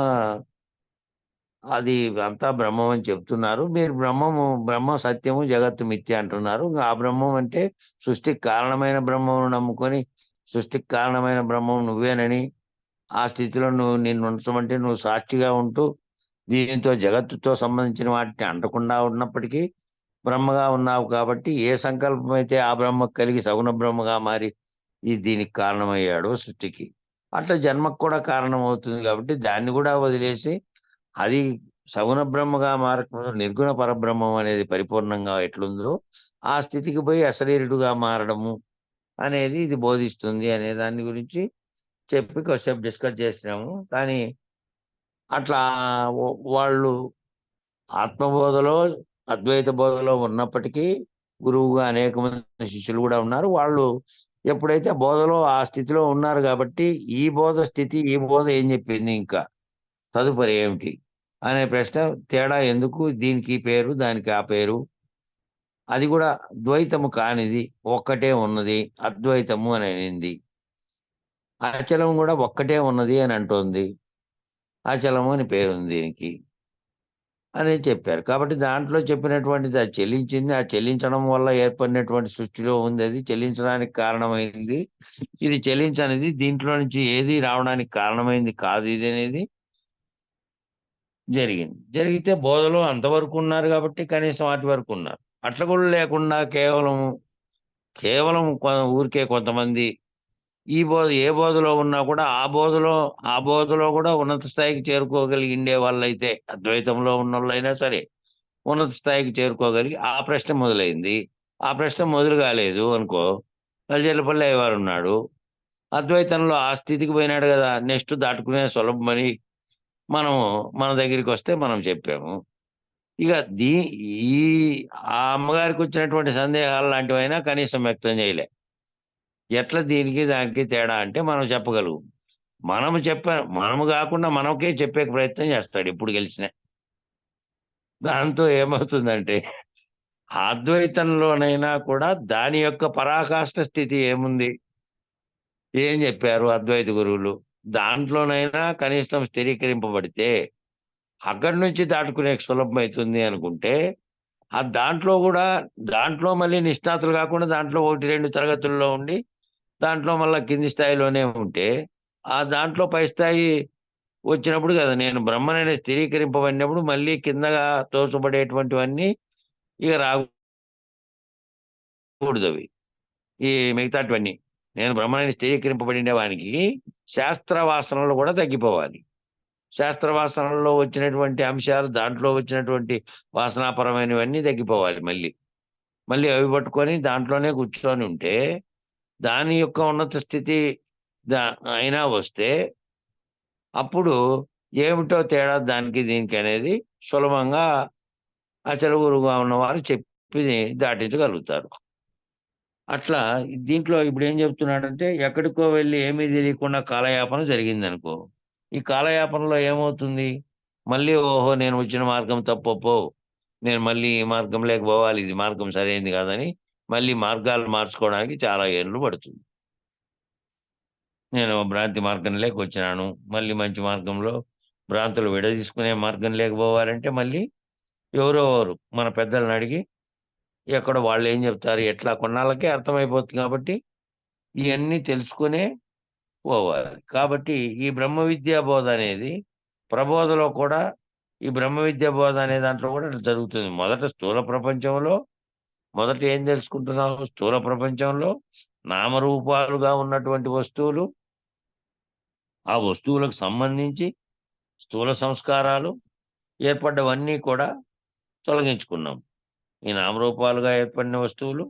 అది అంతా బ్రహ్మం అని చెప్తున్నారు. మీరు బ్రహ్మ సత్యము, జగత్తు మిథ్య అంటున్నారు. ఆ బ్రహ్మం అంటే సృష్టికి కారణమైన బ్రహ్మమును నమ్ముకొని సృష్టికి కారణమైన బ్రహ్మం నువ్వేనని ఆ స్థితిలో నిన్ను ఉంచమంటే నువ్వు సాక్షిగా ఉంటూ దీనితో జగత్తుతో సంబంధించిన వాటిని అంటకుండా ఉన్నప్పటికీ బ్రహ్మగా ఉన్నావు కాబట్టి ఏ సంకల్పం అయితే ఆ బ్రహ్మ కలిగి సగుణ బ్రహ్మగా మారి దీనికి కారణమయ్యాడో సృష్టికి అట్లా జన్మకు కూడా కారణం అవుతుంది కాబట్టి దాన్ని కూడా వదిలేసి అది సగుణ బ్రహ్మగా మారకముందు నిర్గుణ పరబ్రహ్మం అనేది పరిపూర్ణంగా ఎట్లుందో ఆ స్థితికి పోయి అశరీరుడుగా మారడము అనేది ఇది బోధిస్తుంది అనే దాని గురించి చెప్పి కొద్దిసేపు డిస్కస్ చేసినాము. కానీ అట్లా వాళ్ళు ఆత్మబోధలో అద్వైత బోధలో ఉన్నప్పటికీ గురువుగా అనేక మంది శిష్యులు కూడా ఉన్నారు. వాళ్ళు ఎప్పుడైతే బోధలో ఆ స్థితిలో ఉన్నారు కాబట్టి ఈ బోధ స్థితి ఈ బోధ ఏం చెప్పింది ఇంకా తదుపరి ఏమిటి అనే ప్రశ్న తేడా ఎందుకు దీనికి ఈ పేరు దానికి ఆ పేరు అది కూడా ద్వైతము కానిది ఒక్కటే ఉన్నది అద్వైతము అని అనింది. అచలం కూడా ఒక్కటే ఉన్నది అని అంటోంది. అచలము అని పేరుంది దీనికి అని చెప్పారు. కాబట్టి దాంట్లో చెప్పినటువంటిది అది చెల్లించింది. ఆ చెల్లించడం వల్ల ఏర్పడినటువంటి సృష్టిలో ఉంది. అది చెల్లించడానికి కారణమైంది. ఇది చెల్లించనిది దీంట్లో నుంచి ఏది రావడానికి కారణమైంది కాదు ఇది అనేది జరిగింది. జరిగితే బోధలో అంతవరకు ఉన్నారు కాబట్టి కనీసం అటు వరకు ఉన్నారు. అట్లా కూడా లేకుండా కేవలం ఊరికే కొంతమంది ఈ ఏ బోధలో ఉన్నా కూడా ఆ బోధలో కూడా ఉన్నత స్థాయికి చేరుకోగలిగిండే వాళ్ళైతే అద్వైతంలో ఉన్నోళ్ళైనా సరే ఉన్నత స్థాయికి చేరుకోగలిగి ఆ ప్రశ్న మొదలైంది. ఆ ప్రశ్న మొదలు కాలేదు అనుకో నల్జర్లపల్లి అయ్యవారు ఉన్నాడు. అద్వైతంలో ఆ స్థితికి పోయినాడు కదా నెక్స్ట్ దాటుకునే సులభమని మన దగ్గరికి వస్తే మనం చెప్పాము. ఇక ఈ ఆ అమ్మగారికి వచ్చినటువంటి సందేహాలు లాంటివైనా కనీసం వ్యక్తం చేయలే. ఎట్లా దీనికి దానికి తేడా అంటే మనం చెప్పగలుగు మనము కాకుండా మనకే చెప్పే ప్రయత్నం చేస్తాడు ఎప్పుడు గెలిచినా. దాంతో ఏమవుతుందంటే అద్వైతంలోనైనా కూడా దాని యొక్క పరాకాష్ఠ స్థితి ఏముంది ఏం చెప్పారు అద్వైత గురువులు దాంట్లోనైనా కనీసం స్థిరీకరింపబడితే అక్కడి నుంచి దాటుకునే సులభమవుతుంది అనుకుంటే దాంట్లో మళ్ళీ నిష్ణాతులు కాకుండా దాంట్లో 1-2 తరగతుల్లో ఉండి దాంట్లో మళ్ళా కింది స్థాయిలోనే ఉంటే దాంట్లో పై స్థాయి వచ్చినప్పుడు కదా నేను బ్రహ్మనని స్థిరీకరింపబడినప్పుడు మళ్ళీ కిందగా తోచబడేటువంటివన్నీ ఇక రాకూడదు అవి ఈ మిగతాటివన్నీ నేను బ్రహ్మనని స్థిరీకరింపబడిన వానికి శాస్త్రవాసనలు కూడా తగ్గిపోవాలి. శాస్త్రవాసనల్లో వచ్చినటువంటి అంశాలు దాంట్లో వచ్చినటువంటి వాసనాపరమైనవన్నీ తగ్గిపోవాలి. మళ్ళీ అవి పట్టుకొని దాంట్లోనే కూర్చొని ఉంటే దాని యొక్క ఉన్నత స్థితి అయినా వస్తే అప్పుడు ఏమిటో తేడా దానికి దీనికి అనేది సులభంగా అచల గురువుగా ఉన్నవారు చెప్పి దాటించగలుగుతారు. అట్లా దీంట్లో ఇప్పుడు ఏం చెప్తున్నాడంటే ఎక్కడికో వెళ్ళి ఏమీ తెలియకుండా కాలయాపన జరిగిందనుకో ఈ కాలయాపనలో ఏమవుతుంది మళ్ళీ ఓహో నేను వచ్చిన మార్గం తప్పో నేను మళ్ళీ ఈ మార్గం పోవాలి ఇది మార్గం సరైనది కాదని మళ్ళీ మార్గాలు మార్చుకోవడానికి చాలా ఏళ్ళు పడుతుంది. నేను భ్రాంతి మార్గం వచ్చినాను మళ్ళీ మంచి మార్గంలో భ్రాంతులు విడదీసుకునే మార్గం పోవాలంటే మళ్ళీ ఎవరో మన పెద్దలను అడిగి ఎక్కడ వాళ్ళు ఏం చెప్తారు ఎట్లా కొన్నాళ్ళకే అర్థమైపోతుంది కాబట్టి ఇవన్నీ తెలుసుకునే పోవాలి. కాబట్టి ఈ బ్రహ్మ విద్యా బోధ అనేది ప్రబోధలో కూడా ఈ బ్రహ్మ విద్యా బోధ అనే దాంట్లో కూడా జరుగుతుంది. మొదట స్థూల ప్రపంచంలో మొదట ఏం తెలుసుకుంటున్నావు? స్థూల ప్రపంచంలో నామరూపాలుగా ఉన్నటువంటి వస్తువులు, ఆ వస్తువులకు సంబంధించి స్థూల సంస్కారాలు ఏర్పడ్డవన్నీ కూడా తొలగించుకున్నాం. ఈ నామరూపాలుగా ఏర్పడిన వస్తువులు,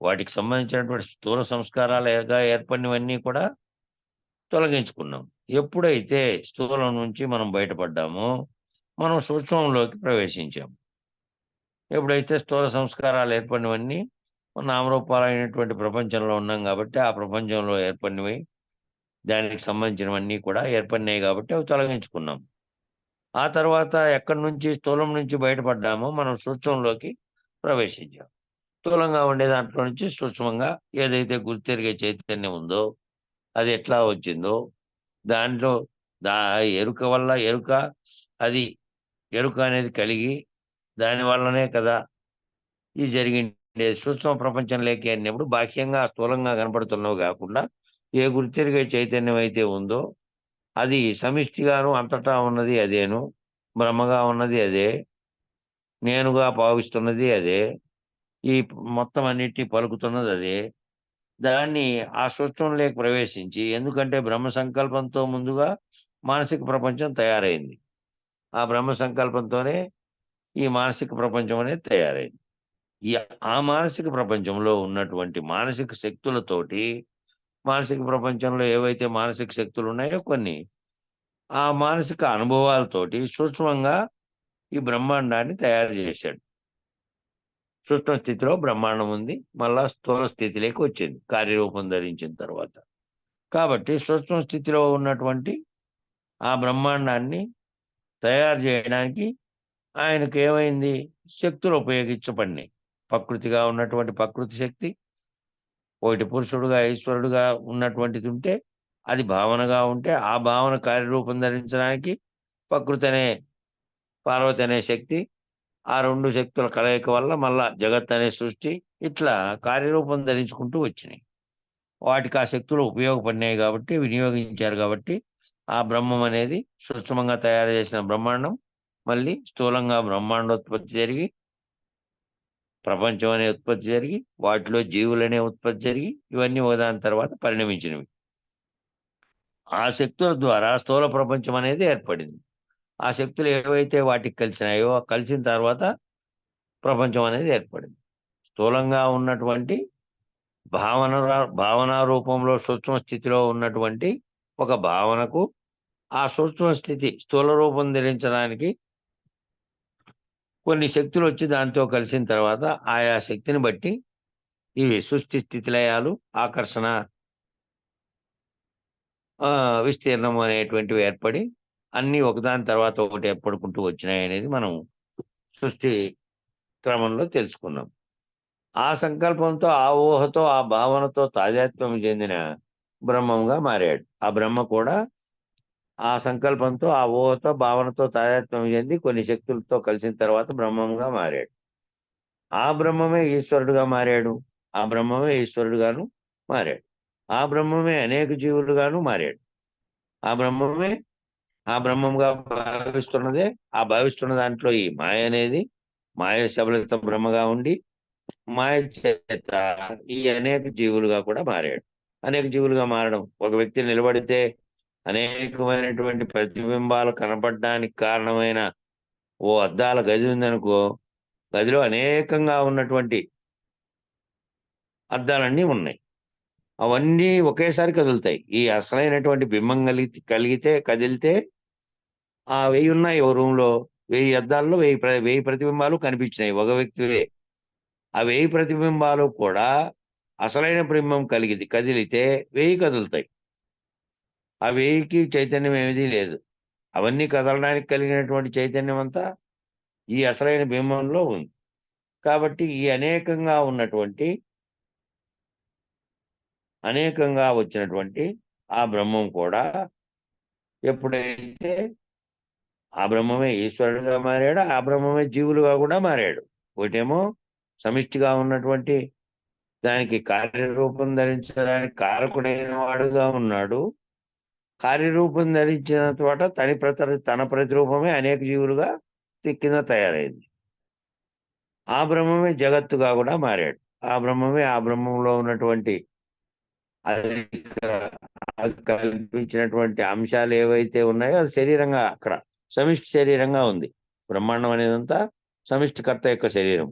వాటికి సంబంధించినటువంటి స్థూల సంస్కారాలుగా ఏర్పడినవన్నీ కూడా తొలగించుకున్నాం. ఎప్పుడైతే స్థూలం నుంచి మనం బయటపడ్డామో, మనం సూక్ష్మంలోకి ప్రవేశించాం. ఎప్పుడైతే స్థూల సంస్కారాలు ఏర్పడినవన్నీ నామరూపాలైనటువంటి ప్రపంచంలో ఉన్నాం కాబట్టి, ఆ ప్రపంచంలో ఏర్పడినవి, దానికి సంబంధించినవన్నీ కూడా ఏర్పడినాయి కాబట్టి అవి తొలగించుకున్నాం. ఆ తర్వాత ఎక్కడి నుంచి స్థూలం నుంచి బయటపడ్డామో మనం సూక్ష్మంలోకి ప్రవేశించాం. స్థూలంగా ఉండే దాంట్లో నుంచి సూక్ష్మంగా ఏదైతే గుర్తెరిగే చైతన్యం ఉందో, అది ఎట్లా వచ్చిందో, దాంట్లో దా ఎరుక వల్ల అది ఎరుక అనేది కలిగి, దాని వల్లనే కదా ఇది జరిగిండేది. సూక్ష్మ ప్రపంచంలోకి అన్నప్పుడు బాహ్యంగా స్థూలంగా కనపడుతున్నవి కాకుండా, ఏ గుర్తెరిగే చైతన్యం అయితే ఉందో, అది సమిష్టిగాను అంతటా ఉన్నది అదేను, బ్రహ్మగా ఉన్నది అదే, నేనుగా భావిస్తున్నది అదే, ఈ మొత్తం అన్నిటిని పలుకుతున్నది అదే. దాన్ని ఆ సూక్ష్మంలోకి ప్రవేశించి, ఎందుకంటే బ్రహ్మ సంకల్పంతో ముందుగా మానసిక ప్రపంచం తయారైంది. ఆ బ్రహ్మ సంకల్పంతోనే ఈ మానసిక ప్రపంచం అనేది తయారైంది. ఈ ఆ మానసిక ప్రపంచంలో ఉన్నటువంటి మానసిక శక్తులతోటి, మానసిక ప్రపంచంలో ఏవైతే మానసిక శక్తులు ఉన్నాయో కొన్ని, ఆ మానసిక అనుభవాలతోటి సూక్ష్మంగా ఈ బ్రహ్మాండాన్ని తయారు చేశాడు. సూక్ష్మ స్థితిలో బ్రహ్మాండం ఉంది. మళ్ళా స్థూల స్థితిలోకి వచ్చింది కార్యరూపం ధరించిన తర్వాత. కాబట్టి సూక్ష్మ స్థితిలో ఉన్నటువంటి ఆ బ్రహ్మాండాన్ని తయారు చేయడానికి ఆయనకేమైంది? శక్తులు ఉపయోగించబడినాయి. ప్రకృతిగా ఉన్నటువంటి ప్రకృతి శక్తి, ఒకటి పురుషుడుగా, ఈశ్వరుడుగా ఉన్నటువంటిది ఉంటే, అది భావనగా ఉంటే, ఆ భావన కార్యరూపం ధరించడానికి ప్రకృతి అనే, పార్వతి అనే శక్తి, ఆ 2 శక్తుల కలయిక వల్ల మళ్ళా జగత్ అనే సృష్టి ఇట్లా కార్యరూపం ధరించుకుంటూ వచ్చినాయి. వాటికి ఆ శక్తులు ఉపయోగపడినాయి కాబట్టి, వినియోగించారు కాబట్టి, ఆ బ్రహ్మం అనేది సూక్ష్మంగా తయారు చేసిన బ్రహ్మాండం మళ్ళీ స్థూలంగా బ్రహ్మాండోత్పత్తి జరిగి, ప్రపంచం అనే ఉత్పత్తి జరిగి, వాటిలో జీవులనే ఉత్పత్తి జరిగి, ఇవన్నీ ఒకదాని తర్వాత పరిణమించినవి. ఆ శక్తుల ద్వారా స్థూల ప్రపంచం అనేది ఏర్పడింది. ఆ శక్తులు ఏవైతే వాటికి కలిసినాయో, కలిసిన తర్వాత ప్రపంచం అనేది ఏర్పడింది. స్థూలంగా ఉన్నటువంటి భావనా రూపంలో సూక్ష్మ స్థితిలో ఉన్నటువంటి ఒక భావనకు, ఆ సూక్ష్మ స్థితి స్థూల రూపం ధరించడానికి కొన్ని శక్తులొచ్చి దాంతో కలిసిన తర్వాత, ఆయా శక్తిని బట్టి ఇవి సృష్టి స్థితి లయాలు, ఆకర్షణ, విస్తీర్ణం అనేటువంటివి ఏర్పడి, అన్నీ ఒకదాని తర్వాత ఒకటి ఏర్పడుకుంటూ వచ్చినాయనేది మనం సృష్టి క్రమంలో తెలుసుకున్నాం. ఆ సంకల్పంతో, ఆ ఊహతో, ఆ భావనతో తాదాత్మ్యం చెందిన బ్రహ్మంగా మారాడు. ఆ బ్రహ్మ కూడా ఆ సంకల్పంతో, ఆ ఊహతో, భావనతో తాదాత్మ్యం చెంది కొన్ని శక్తులతో కలిసిన తర్వాత బ్రహ్మంగా మారాడు. ఆ బ్రహ్మమే ఈశ్వరుడుగా మారాడు. ఆ బ్రహ్మమే ఈశ్వరుడుగాను మారాడు. ఆ బ్రహ్మమే అనేక జీవులుగాను మారాడు. ఆ బ్రహ్మమే ఆ బ్రహ్మంగా భావిస్తున్నదే, ఆ భావిస్తున్న దాంట్లో ఈ మాయ అనేది, మాయ శబళిత బ్రహ్మగా ఉండి, మాయ చేత ఈ అనేక జీవులుగా కూడా మారాడు. అనేక జీవులుగా మారడం, ఒక వ్యక్తి నిలబడితే అనేకమైనటువంటి ప్రతిబింబాలు కనపడడానికి కారణమైన ఓ అద్దాల గది ఉందనుకో, గదిలో అనేకంగా ఉన్నటువంటి అద్దాలన్నీ ఉన్నాయి. అవన్నీ ఒకేసారి కదులుతాయి. ఈ అసలైనటువంటి బింబం కలిగితే కదిలితే ఆ 1000 ఉన్నాయి ఓ రూమ్‌లో. 1000 అద్దాల్లో 1000 ప్రతిబింబాలు కనిపించినాయి ఒక వ్యక్తివే. ఆ 1000 ప్రతిబింబాలు కూడా అసలైన బింబం కదిలితే 1000 కదులుతాయి. ఆ 1000కి చైతన్యం ఏమీ లేదు. అవన్నీ కదలడానికి కలిగినటువంటి చైతన్యం అంతా ఈ అసలైన బింబంలో ఉంది. కాబట్టి ఈ అనేకంగా వచ్చినటువంటి ఆ బ్రహ్మం కూడా ఎప్పుడైతే ఆ బ్రహ్మమే ఈశ్వరుడుగా మారాడు, ఆ బ్రహ్మమే జీవులుగా కూడా మారాడు. ఒకటేమో సమిష్టిగా ఉన్నటువంటి దానికి కార్యరూపం ధరించడానికి కారకుడైన వాడుగా ఉన్నాడు. కార్యరూపం ధరించిన చోట తన ప్రతిరూపమే అనేక జీవులుగా కింద తయారైంది. ఆ బ్రహ్మమే జగత్తుగా కూడా మారాడు. ఆ బ్రహ్మమే ఆ బ్రహ్మంలో ఉన్నటువంటి అది కల్పించినటువంటి అంశాలు ఏవైతే ఉన్నాయో అది శరీరంగా అక్కడ సమిష్టి శరీరంగా ఉంది. బ్రహ్మాండం అనేదంతా సమిష్టికర్త యొక్క శరీరం.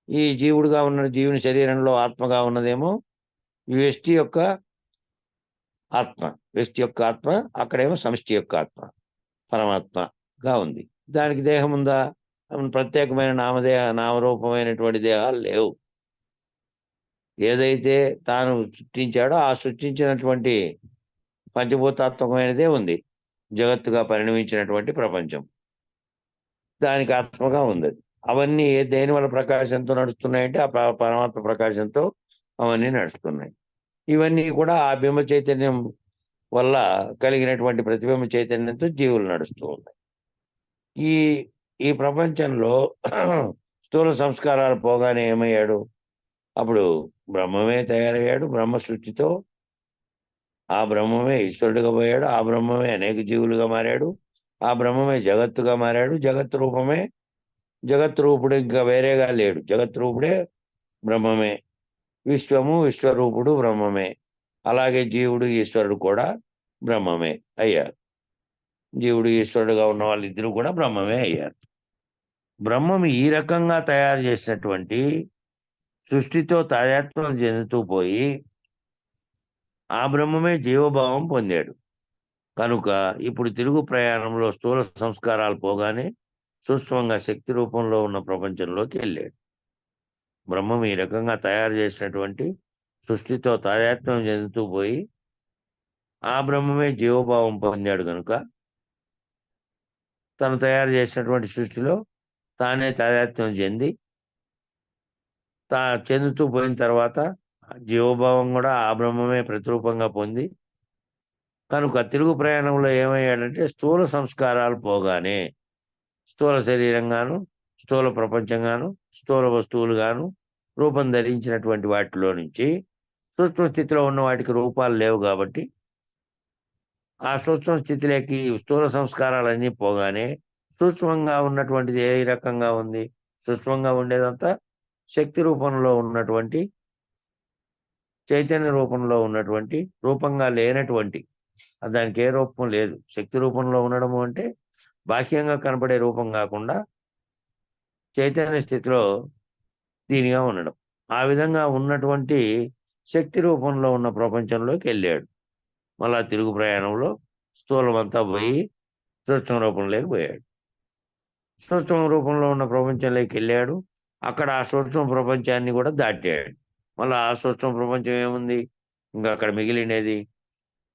ఈ జీవుడుగా ఉన్న జీవుని శరీరంలో ఆత్మగా ఉన్నదేమో వ్యష్టి యొక్క ఆత్మ. వ్యష్టి యొక్క ఆత్మ, అక్కడేమో సమిష్టి యొక్క ఆత్మ పరమాత్మగా ఉంది. దానికి దేహం ఉందా? ప్రత్యేకమైన నామరూపమైనటువంటి దేహాలు లేవు. ఏదైతే తాను సృష్టించాడో ఆ సృష్టించినటువంటి పంచభూతాత్మకమైనదే ఉంది. జగత్తుగా పరిణమించినటువంటి ప్రపంచం. దానికి ఆత్మగా ఉంది. అవన్నీ దేని వల్ల ప్రకాశంతో నడుస్తున్నాయంటే ఆ పరమాత్మ ప్రకాశంతో అవన్నీ నడుస్తున్నాయి. ఇవన్నీ కూడా ఆ బింబ చైతన్యం వల్ల కలిగినటువంటి ప్రతిబింబ చైతన్యంతో జీవులు నడుస్తూ ఉన్నాయి. ఈ ఈ ప్రపంచంలో స్థూల సంస్కారాలు పోగానే ఏమయ్యాడు? అప్పుడు బ్రహ్మమే తయారయ్యాడు. బ్రహ్మ సృష్టితో ఆ బ్రహ్మమే ఈశ్వరుడుగా పోయాడు. ఆ బ్రహ్మమే అనేక జీవులుగా మారాడు. ఆ బ్రహ్మమే జగత్తుగా మారాడు. జగత్ రూపమే జగత్ రూపుడు ఇంకా వేరేగా లేడు. జగత్ రూపుడే బ్రహ్మమే. విశ్వము విశ్వరూపుడు బ్రహ్మమే. అలాగే జీవుడు ఈశ్వరుడు కూడా బ్రహ్మమే అయ్యారు. జీవుడు ఈశ్వరుడుగా ఉన్న వాళ్ళిద్దరూ కూడా బ్రహ్మమే అయ్యారు. బ్రహ్మం ఈ రకంగా తయారు చేసినటువంటి సృష్టితో తాదాత్మ్యం చెందుతూ పోయి ఆ బ్రహ్మమే జీవభావం పొందాడు. కనుక ఇప్పుడు తిరుగు ప్రయాణంలో స్థూల సంస్కారాలు పోగానే సూక్ష్మంగా శక్తి రూపంలో ఉన్న ప్రపంచంలోకి వెళ్ళాడు. బ్రహ్మం ఈ రకంగా తయారు చేసినటువంటి సృష్టితో తాదాత్మ్యం చెందుతూ పోయి ఆ బ్రహ్మమే జీవభావం పొందాడు కనుక తను తయారు చేసినటువంటి సృష్టిలో తానే తాదాత్మ్యం చెంది చెందుతూ పోయిన తర్వాత జీవభావం కూడా ఆ బ్రహ్మమే ప్రతిరూపంగా పొంది కనుక తిరుగు ప్రయాణంలో ఏమయ్యాడంటే స్థూల సంస్కారాలు పోగానే స్థూల శరీరంగాను, స్థూల ప్రపంచంగాను, స్థూల వస్తువులుగాను రూపం ధరించినటువంటి వాటిలో నుంచి సూక్ష్మ స్థితిలో ఉన్న వాటికి రూపాలు లేవు కాబట్టి ఆ సూక్ష్మ స్థితిలోకి స్థూల సంస్కారాలన్నీ పోగానే సూక్ష్మంగా ఉన్నటువంటిది ఏ రకంగా ఉంది? సూక్ష్మంగా ఉండేదంతా శక్తి రూపంలో ఉన్నటువంటి చైతన్య రూపంలో ఉన్నటువంటి రూపంగా లేనటువంటి దానికి ఏ రూపం లేదు. శక్తి రూపంలో ఉండడము అంటే బాహ్యంగా కనపడే రూపం కాకుండా చైతన్య స్థితిలో దీనిగా ఉండడం. ఆ విధంగా ఉన్నటువంటి శక్తి రూపంలో ఉన్న ప్రపంచంలోకి వెళ్ళాడు. మళ్ళా తిరుగు ప్రయాణంలో స్థూలమంతా పోయి సూక్ష్మ రూపంలోకి పోయాడు. సూక్ష్మ రూపంలో ఉన్న ప్రపంచంలోకి వెళ్ళాడు. అక్కడ ఆ సూక్ష్మ ప్రపంచాన్ని కూడా దాటాడు. మళ్ళీ ఆ సూక్ష్మ ప్రపంచం ఏముంది? ఇంకా అక్కడ మిగిలినది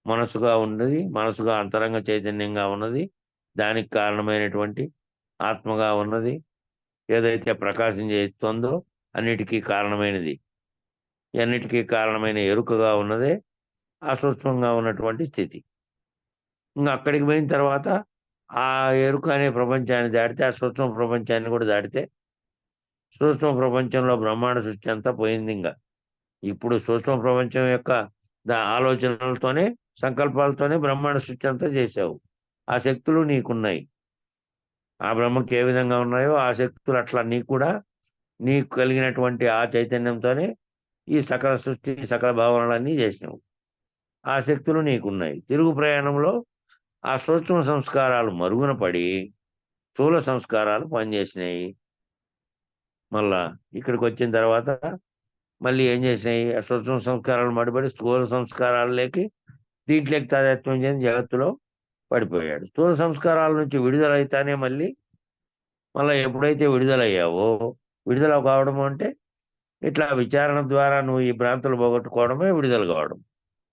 మనసుగా ఉన్నది. మనసుగా అంతరంగ చైతన్యంగా ఉన్నది. దానికి కారణమైనటువంటి ఆత్మగా ఉన్నది. ఏదైతే ప్రకాశం చేస్తుందో అన్నిటికీ కారణమైనది. అన్నిటికీ కారణమైన ఎరుకగా ఉన్నదే ఆ సూక్ష్మంగా ఉన్నటువంటి స్థితి. ఇంకా అక్కడికి పోయిన తర్వాత ఆ ఎరుక అనే ప్రపంచాన్ని దాటితే ఆ సూక్ష్మ ప్రపంచాన్ని కూడా దాటితే సూక్ష్మ ప్రపంచంలో బ్రహ్మాండ సృష్టి అంతా పోయింది. ఇంకా ఇప్పుడు సూక్ష్మ ప్రపంచం యొక్క ఆలోచనలతోనే సంకల్పాలతోనే బ్రహ్మాండ సృష్టి అంతా చేశావు. ఆ శక్తులు నీకున్నాయి. ఆ బ్రహ్మకి ఏ విధంగా ఉన్నాయో ఆ శక్తులు అట్లా నీకు కూడా నీకు కలిగినటువంటి ఆ చైతన్యంతోనే ఈ సకల సృష్టి సకల భావనలన్నీ చేసినావు. ఆ శక్తులు నీకున్నాయి. తిరుగు ప్రయాణంలో ఆ సూక్ష్మ సంస్కారాలు మరుగున పడి స్థూల సంస్కారాలు పనిచేసినాయి. మళ్ళా ఇక్కడికి వచ్చిన తర్వాత మళ్ళీ ఏం చేసినాయి? ఆ సూక్ష్మ సంస్కారాలు మడిపడి స్థూల సంస్కారాలలోకి దీంట్లోకి తాదాత్మ్యం చెంది జగత్తులో పడిపోయాడు. స్థూల సంస్కారాల నుంచి విడుదలైతానే మళ్ళీ ఎప్పుడైతే విడుదలయ్యావో విడుదల కావడం అంటే ఇట్లా విచారణ ద్వారా నువ్వు ఈ భ్రాంతులు పోగొట్టుకోవడమే విడుదల కావడం.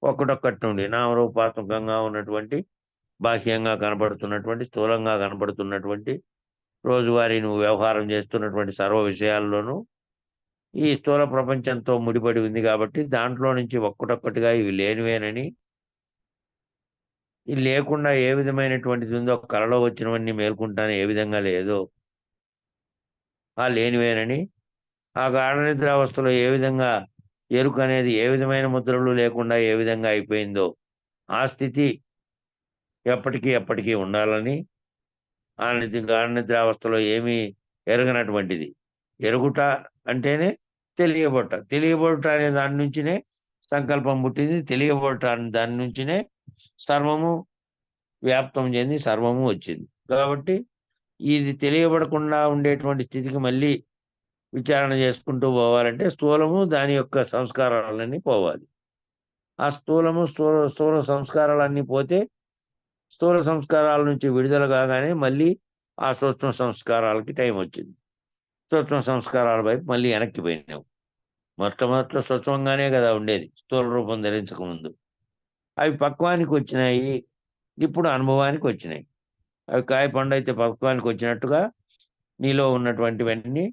ఒక్కటొక్కటి నుండి నామరూపాత్మకంగా ఉన్నటువంటి బాహ్యంగా కనపడుతున్నటువంటి స్థూలంగా కనపడుతున్నటువంటి రోజువారీ నువ్వు వ్యవహారం చేస్తున్నటువంటి సర్వ విషయాల్లోనూ ఈ స్థూల ప్రపంచంతో ముడిపడి ఉంది కాబట్టి దాంట్లో నుంచి ఒక్కటొక్కటిగా ఇవి లేనివేనని, ఇది లేకుండా ఏ విధమైనటువంటిది ఉందో కలలో వచ్చినవన్నీ మేల్కుంటాను ఏ విధంగా లేదో ఆ లేనివేనని, ఆ గాఢ నిద్రావస్థలో ఏ విధంగా ఎరుక అనేది ఏ విధమైన ముద్రలు లేకుండా ఏ విధంగా అయిపోయిందో ఆ స్థితి ఎప్పటికీ ఉండాలని, ఆ గాఢ నిద్రావస్థలో ఏమీ ఎరగనటువంటిది. ఎరుగుట అంటేనే తెలియబడుట అనే దాని నుంచినే సంకల్పం పుట్టింది. తెలియబడుట అనే దాని నుంచినే సర్వము వ్యాప్తం చెంది సర్వము వచ్చింది. కాబట్టి ఇది తెలియబడకుండా ఉండేటువంటి స్థితికి మళ్ళీ విచారణ చేసుకుంటూ పోవాలంటే స్థూలము దాని యొక్క సంస్కారాలన్నీ పోవాలి. ఆ స్థూల సంస్కారాలన్నీ పోతే స్థూల సంస్కారాల నుంచి విడుదల కాగానే మళ్ళీ ఆ సూక్ష్మ సంస్కారాలకి టైం వచ్చింది. సూక్ష్మ సంస్కారాల వైపు మళ్ళీ వెనక్కి పోయినాం. మొట్టమొదట్లో సూక్ష్మంగానే కదా ఉండేది స్థూల రూపం ధరించక ముందు. అవి పక్వానికి వచ్చినాయి, ఇప్పుడు అనుభవానికి వచ్చినాయి. అవి కాయ పండు అయితే పక్వానికి వచ్చినట్టుగా నీలో ఉన్నటువంటివన్నీ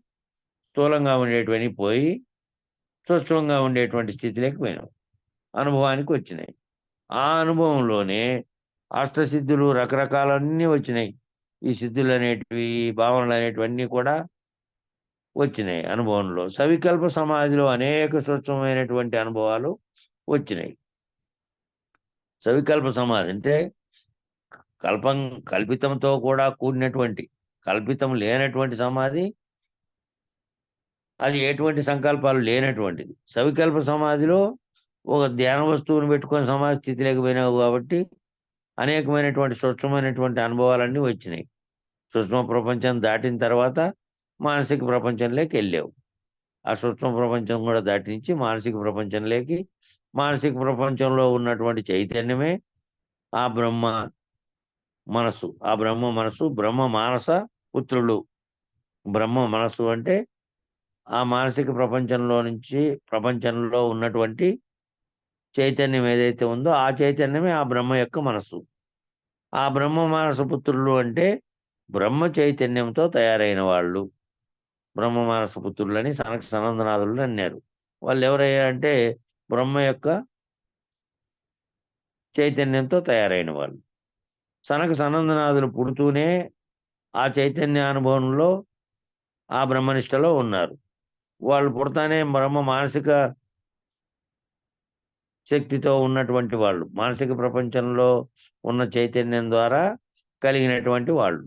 స్థూలంగా ఉండేటివన్నీ పోయి సూక్ష్మంగా ఉండేటువంటి స్థితిలోకి పోయినాం, అనుభవానికి వచ్చినాయి. ఆ అనుభవంలోనే అష్టసిద్ధులు రకరకాలన్నీ వచ్చినాయి. ఈ సిద్ధులు అనేటివి, భావనలు అనేటివన్నీ కూడా వచ్చినాయి అనుభవంలో. సవికల్ప సమాధిలో అనేక సూక్ష్మమైనటువంటి అనుభవాలు వచ్చినాయి. సవికల్ప సమాధి అంటే కల్పితంతో కూడా కూడినటువంటి, కల్పితం లేనటువంటి సమాధి, అది ఎటువంటి సంకల్పాలు లేనటువంటిది. సవికల్ప సమాధిలో ఒక ధ్యాన వస్తువును పెట్టుకొని సమాధి స్థితి లేకపోయినావు కాబట్టి అనేకమైనటువంటి సూక్ష్మమైనటువంటి అనుభవాలన్నీ వచ్చినాయి. సూక్ష్మ ప్రపంచం దాటిన తర్వాత మానసిక ప్రపంచంలోకి వెళ్ళావు. ఆ సూక్ష్మ ప్రపంచం కూడా దాటించి మానసిక ప్రపంచంలోకి, మానసిక ప్రపంచంలో ఉన్నటువంటి చైతన్యమే ఆ బ్రహ్మ మనసు. ఆ బ్రహ్మ మనసు బ్రహ్మ మానస పుత్రులు. బ్రహ్మ మనసు అంటే ఆ మానసిక ప్రపంచంలో ఉన్నటువంటి చైతన్యం ఏదైతే ఉందో ఆ చైతన్యమే ఆ బ్రహ్మ యొక్క మనసు. ఆ బ్రహ్మ మానస పుత్రులు అంటే బ్రహ్మ చైతన్యంతో తయారైన వాళ్ళు బ్రహ్మ మానస పుత్రులని సనక సనందనాథులు అన్నారు. వాళ్ళు ఎవరయ్యారంటే బ్రహ్మ యొక్క చైతన్యంతో తయారైన వాళ్ళు. సనక సనందనాథులు పుడుతూనే ఆ చైతన్య అనుభవంలో ఆ బ్రహ్మనిష్టలో ఉన్నారు. వాళ్ళు పుడతానే బ్రహ్మ మానసిక శక్తితో ఉన్నటువంటి వాళ్ళు, మానసిక ప్రపంచంలో ఉన్న చైతన్యం ద్వారా కలిగినటువంటి వాళ్ళు.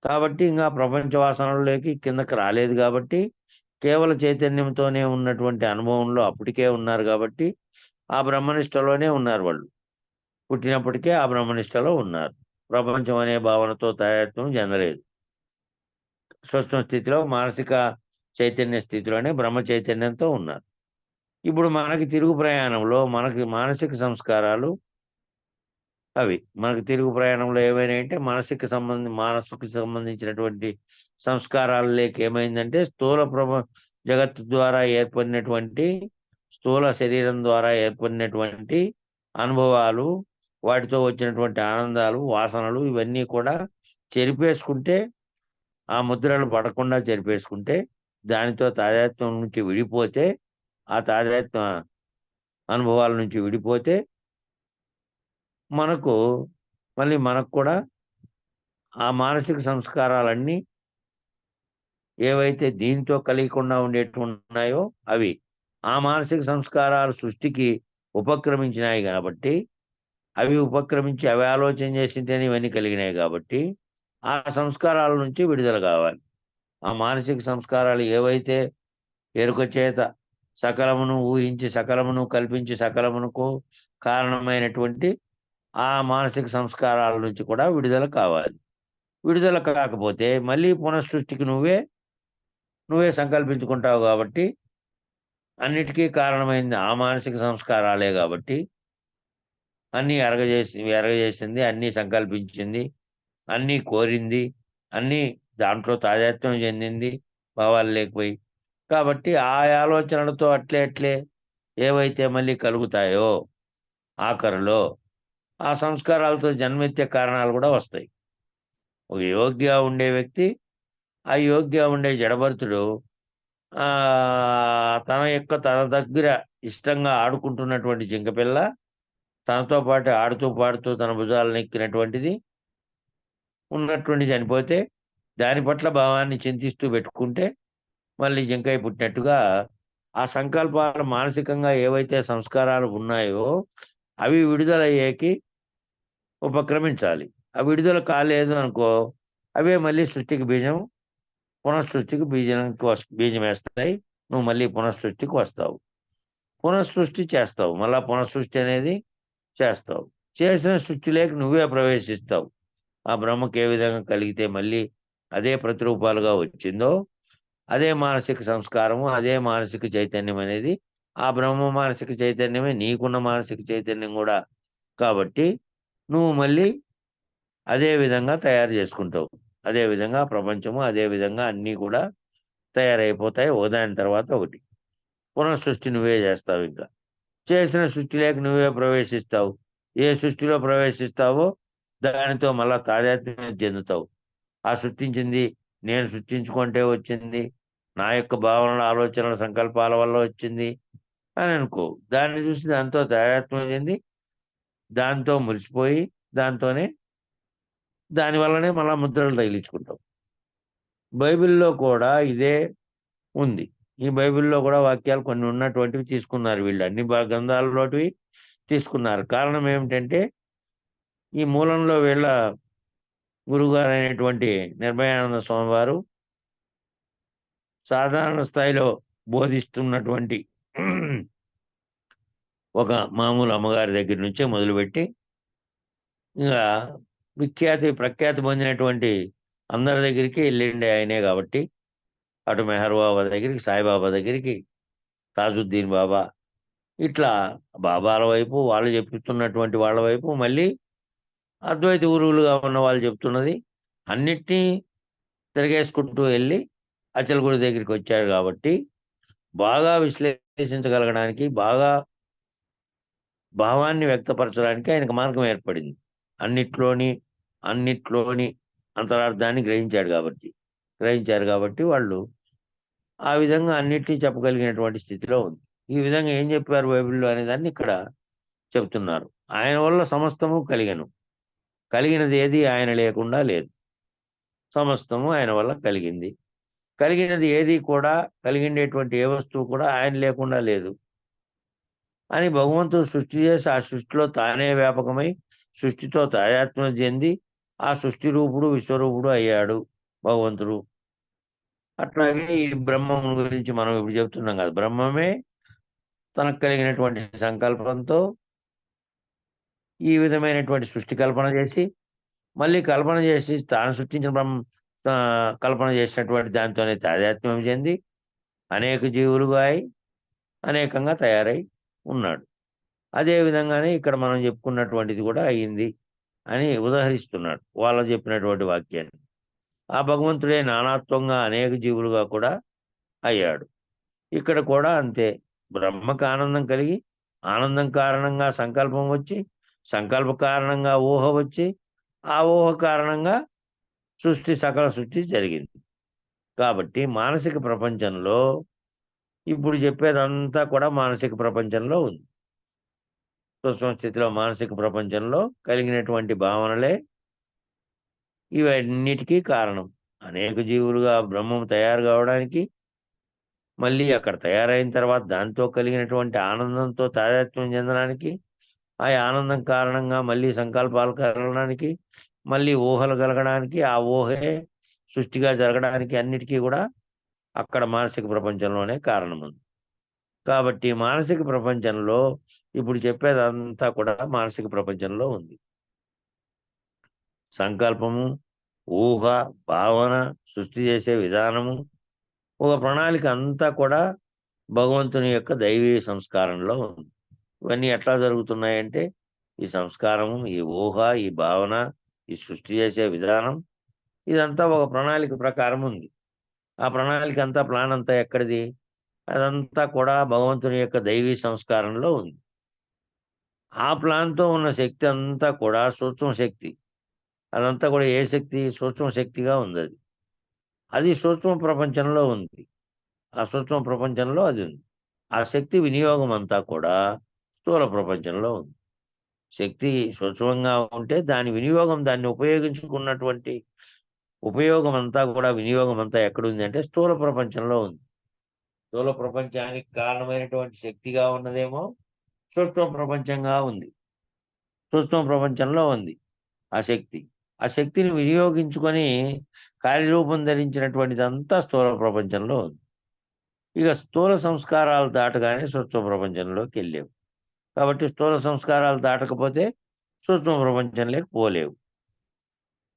కాబట్టి ఇంకా ప్రపంచ వాసనలోకి కిందకి రాలేదు కాబట్టి కేవల చైతన్యంతోనే ఉన్నటువంటి అనుభవంలో అప్పటికే ఉన్నారు కాబట్టి ఆ బ్రహ్మనిష్టలోనే ఉన్నారు వాళ్ళు. పుట్టినప్పటికే ఆ బ్రహ్మనిష్టలో ఉన్నారు. ప్రపంచం అనే భావనతో తాదాత్మ్యం చెందలేదు. సూక్ష్మ స్థితిలో మానసిక చైతన్య స్థితిలోనే బ్రహ్మ చైతన్యంతో ఉన్నారు. ఇప్పుడు మనకి తిరుగు ప్రయాణంలో మనకి మానసిక సంస్కారాలు మనకి తిరుగు ప్రయాణంలో ఏమైనా అంటే మనసుకు సంబంధించినటువంటి సంస్కారాలు లేక ఏమైందంటే జగత్తు ద్వారా ఏర్పడినటువంటి స్థూల శరీరం ద్వారా ఏర్పడినటువంటి అనుభవాలు, వాటితో వచ్చినటువంటి ఆనందాలు, వాసనలు ఇవన్నీ కూడా చెరిపేసుకుంటే, ఆ ముద్రలు పడకుండా చెరిపేసుకుంటే, దానితో తాదాత్మ్యం నుంచి విడిపోతే, ఆ తాదాత్మ్య అనుభవాల నుంచి విడిపోతే మనకు కూడా ఆ మానసిక సంస్కారాలన్నీ ఏవైతే దీంతో కలిగకుండా ఉండేటున్నాయో అవి ఆ మానసిక సంస్కారాలు సృష్టికి ఉపక్రమించినాయి కాబట్టి, అవి ఉపక్రమించి అవి ఆలోచన చేసింటేనే ఇవన్నీ కలిగినాయి కాబట్టి ఆ సంస్కారాల నుంచి విడుదల కావాలి. ఆ మానసిక సంస్కారాలు ఏవైతే ఎరుక చేత సకలమును ఊహించి సకలమును కల్పించి సకలమునకు కారణమైనటువంటి ఆ మానసిక సంస్కారాల నుంచి కూడా విడుదల కావాలి. విడుదల కాకపోతే మళ్ళీ పునఃసృష్టికి నువ్వే సంకల్పించుకుంటావు కాబట్టి, అన్నిటికీ కారణమైంది ఆ మానసిక సంస్కారాలే కాబట్టి అన్నీ ఎరగజేసింది, అన్నీ సంకల్పించింది, అన్నీ కోరింది, అన్నీ దాంట్లో తాదాత్మ్యం చెందింది భావాలు లేకపోయి. కాబట్టి ఆ ఆలోచనలతో అట్లే ఏవైతే మళ్ళీ కలుగుతాయో ఆఖరులో ఆ సంస్కారాలతో జన్మెత్తే కారణాలు కూడా వస్తాయి. ఒక యోగ్యగా ఉండే వ్యక్తి, ఆ యోగ్యగా ఉండే జడభరతుడు తన దగ్గర ఇష్టంగా ఆడుకుంటున్నటువంటి జింకపిల్ల తనతో పాటు ఆడుతూ పాడుతూ తన భుజాలను ఎక్కినటువంటిది ఉన్నటువంటి చనిపోతే దాని పట్ల భావాన్ని చింతిస్తూ పెట్టుకుంటే మళ్ళీ జింకై పుట్టినట్టుగా ఆ సంకల్పాలు మానసికంగా ఏవైతే సంస్కారాలు ఉన్నాయో అవి విడుదలయ్యేకి ఉపక్రమించాలి. ఆ విడుదల కాలేదు అనుకో, అవే మళ్ళీ సృష్టికి బీజం, పునఃసృష్టికి బీజం వేస్తాయి. నువ్వు మళ్ళీ పునఃసృష్టికి వస్తావు. పునఃసృష్టి చేస్తావు. మళ్ళా పునఃసృష్టి అనేది చేస్తావు. చేసిన సృష్టిలోకి నువ్వే ప్రవేశిస్తావు. ఆ బ్రహ్మకు ఏ విధంగా కలిగితే మళ్ళీ అదే ప్రతిరూపాలుగా వచ్చిందో, అదే మానసిక సంస్కారము, అదే మానసిక చైతన్యం అనేది ఆ బ్రహ్మ మానసిక చైతన్యమే నీకున్న మానసిక చైతన్యం కూడా. కాబట్టి నువ్వు మళ్ళీ అదే విధంగా తయారు చేసుకుంటావు. అదే విధంగా ప్రపంచము, అదే విధంగా అన్నీ కూడా తయారైపోతాయి ఒకదాని తర్వాత ఒకటి. పునఃసృష్టి నువ్వే చేస్తావు ఇంకా. చేసిన సృష్టిలోకి నువ్వే ప్రవేశిస్తావు. ఏ సృష్టిలో ప్రవేశిస్తావో దానితో మళ్ళా తాదాత్మ్యం చెందుతావు. ఆ సృష్టించింది నేను సృష్టించుకుంటే వచ్చింది. నా యొక్క భావనల, ఆలోచనల, సంకల్పాల వల్ల వచ్చింది అని అనుకో. దాన్ని చూసి దాంతో తాదాత్మ్యం చెంది, దాంతో మురిసిపోయి, దాంతోనే దాని వల్లనే మళ్ళా ముద్రలు తగిలించుకుంటావు. బైబిల్‌లో కూడా ఇదే ఉంది. ఈ బైబిల్‌లో కూడా వాక్యాలు కొన్ని ఉన్నటువంటివి తీసుకున్నారు వీళ్ళు. అన్ని గ్రంథాలలోటివి తీసుకున్నారు. కారణం ఏమిటంటే, ఈ మూలంలో వీళ్ళ గురువుగారైనటువంటి నిర్భయానంద స్వామి వారు సాధారణ స్థాయిలో బోధిస్తున్నటువంటి ఒక మామూలు అమ్మగారి దగ్గర నుంచే మొదలుపెట్టి, ఇంగా ప్రఖ్యాతి పొందినటువంటి అందరి దగ్గరికి ఎళ్ళిండే ఆయనే గాబట్టి, అటు మెహర్ బాబా దగ్గరికి, సాయిబాబా దగ్గరికి, తాజుద్దీన్ బాబా, ఇట్లా బాబాల వైపు, వాళ్ళు చెప్తున్నటువంటి వాళ్ళ వైపు, మళ్ళీ అద్వైత గురువులుగా ఉన్న వాళ్ళు చెప్తున్నది, అన్నిటినీ తిరగేసుకుంటూ ఎళ్ళి అచలగురు దగ్గరికొచ్చాడు గాబట్టి, బాగా విశ్లేషించగలగడానికి, బాగా భావాన్ని వ్యక్తపరచడానికి ఆయనకు మార్గం ఏర్పడింది. అన్నిట్లోని అంతరార్థాన్ని గ్రహించారు గాబట్టి వాళ్ళు ఆ విధంగా అన్నిటిని చెప్పగలిగినటువంటి స్థితిలో ఉంది. ఈ విధంగా ఏం చెప్పారు బైబిల్‌లో అనేదాన్ని ఇక్కడ చెప్తున్నారు. ఆయన వల్ల సమస్తము కలిగెను. కలిగినది ఏది ఆయన లేకుండా లేదు. సమస్తము ఆయన వల్ల కలిగింది. కలిగినది ఏది కూడా, కలిగిండేటువంటి ఏ వస్తువు కూడా ఆయన లేకుండా లేదు అని భగవంతుడు సృష్టి చేసి, ఆ సృష్టిలో తానే వ్యాపకమై, సృష్టితో తాదాత్మ్యం చెంది, ఆ సృష్టి రూపుడు, విశ్వరూపుడు అయ్యాడు భగవంతుడు. అట్లాగే ఈ బ్రహ్మం గురించి మనం ఇప్పుడు చెప్తున్నాం కదా! బ్రహ్మమే తనకు కలిగినటువంటి సంకల్పంతో ఈ విధమైనటువంటి సృష్టి కల్పన చేసి, మళ్ళీ కల్పన చేసి తాను సృష్టించిన కల్పన చేసినటువంటి దాంతోనే తాదాత్మ్యం చెంది, అనేక జీవులుగా అయి, అనేకంగా తయారై ఉన్నాడు. అదే విధంగానే ఇక్కడ మనం చెప్పుకున్నటువంటిది కూడా అయింది అని ఉదహరిస్తున్నాడు. వాళ్ళు చెప్పినటువంటి వాక్యాన్ని. ఆ భగవంతుడే నానాత్వంగా అనేక జీవులుగా కూడా అయ్యాడు. ఇక్కడ కూడా అంతే. బ్రహ్మకు ఆనందం కలిగి, ఆనందం కారణంగా సంకల్పం వచ్చి, సంకల్ప కారణంగా ఊహ వచ్చి, ఆ ఊహ కారణంగా సకల సృష్టి జరిగింది. కాబట్టి మానసిక ప్రపంచంలో ఇప్పుడు చెప్పేదంతా కూడా మానసిక ప్రపంచంలో ఉంది. సూక్ష్మ స్థితిలో మానసిక ప్రపంచంలో కలిగినటువంటి భావనలే ఇవన్నిటికీ కారణం. అనేక జీవులుగా బ్రహ్మం తయారు కావడానికి, మళ్ళీ అక్కడ తయారైన తర్వాత దాంతో కలిగినటువంటి ఆనందంతో తాదాత్మ్యం చెందడానికి, ఆ ఆనందం కారణంగా మళ్ళీ సంకల్పాలు కలగడానికి, మళ్ళీ ఊహలు కలగడానికి, ఆ ఊహే సృష్టిగా జరగడానికి అన్నిటికీ కూడా అక్కడ మానసిక ప్రపంచంలోనే కారణముంది. కాబట్టి మానసిక ప్రపంచంలో ఇప్పుడు చెప్పేదంతా కూడా మానసిక ప్రపంచంలో ఉంది. సంకల్పము, ఊహ, భావన, సృష్టి చేసే విధానము, ఒక ప్రణాళిక అంతా కూడా భగవంతుని యొక్క దైవీ సంస్కారంలో ఉంది. ఇవన్నీ ఎట్లా జరుగుతున్నాయంటే, ఈ సంస్కారము, ఈ ఊహ, ఈ భావన, ఈ సృష్టి చేసే విధానం, ఇదంతా ఒక ప్రణాళిక ప్రకారం ఉంది. ఆ ప్రణాళిక అంతా, ప్లాన్ అంతా ఎక్కడిది? అదంతా కూడా భగవంతుని యొక్క దైవీ సంస్కారంలో ఉంది. ఆ ప్లాన్‌తో ఉన్న శక్తి అంతా కూడా సూక్ష్మ శక్తి. అదంతా కూడా ఏ శక్తి? సూక్ష్మ శక్తిగా ఉందది. అది సూక్ష్మ ప్రపంచంలో ఉంది. ఆ సూక్ష్మ ప్రపంచంలో అది ఉంది. ఆ శక్తి వినియోగం అంతా కూడా స్థూల ప్రపంచంలో ఉంది. శక్తి సూక్ష్మంగా ఉంటే దాని వినియోగం, దాన్ని ఉపయోగించుకున్నటువంటి ఉపయోగం అంతా కూడా, వినియోగం అంతా ఎక్కడుంది అంటే స్థూల ప్రపంచంలో ఉంది. స్థూల ప్రపంచానికి కారణమైనటువంటి శక్తిగా ఉన్నదేమో సూక్ష్మ ప్రపంచంగా ఉంది. సూక్ష్మ ప్రపంచంలో ఉంది ఆ శక్తి. ఆ శక్తిని వినియోగించుకొని కార్యరూపం ధరించినటువంటిదంతా స్థూల ప్రపంచంలో ఉంది. ఇక స్థూల సంస్కారాలు దాటగానే సూక్ష్మ ప్రపంచంలోకి వెళ్ళేవు. కాబట్టి స్థూల సంస్కారాలు దాటకపోతే సూక్ష్మ ప్రపంచంలోకి పోలేవు.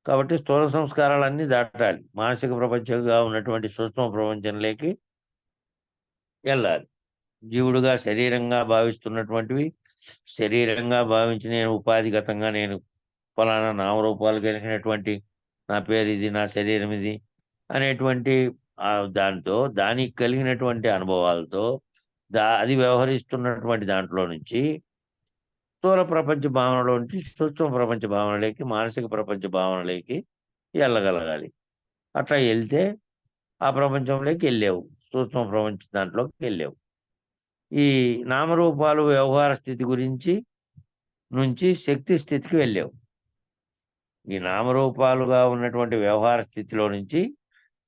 కాబట్టి స్థూల సంస్కారాలన్నీ దాటాలి. మానసిక ప్రపంచంగా ఉన్నటువంటి సూక్ష్మ ప్రపంచంలోకి వెళ్ళాలి. జీవుడుగా శరీరంగా భావిస్తున్నటువంటివి, శరీరంగా భావించి నేను ఉపాధిగతంగా నేను ఫలానా నామరూపాలు కలిగినటువంటి నా పేరు ఇది, నా శరీరం ఇది అనేటువంటి దాంతో దానికి కలిగినటువంటి అనుభవాలతో అది వ్యవహరిస్తున్నటువంటి దాంట్లో నుంచి స్థూల ప్రపంచ భావనలో నుంచి సూక్ష్మ ప్రపంచ భావనలోకి, మానసిక ప్రపంచ భావనలోకి వెళ్ళగలగాలి. అట్లా వెళ్తే ఆ ప్రపంచంలోకి వెళ్ళావు. సూక్ష్మ ప్రపంచ దాంట్లోకి వెళ్ళావు. ఈ నామరూపాలు వ్యవహార స్థితి నుంచి శక్తి స్థితికి వెళ్ళావు. ఈ నామరూపాలుగా ఉన్నటువంటి వ్యవహార స్థితిలో నుంచి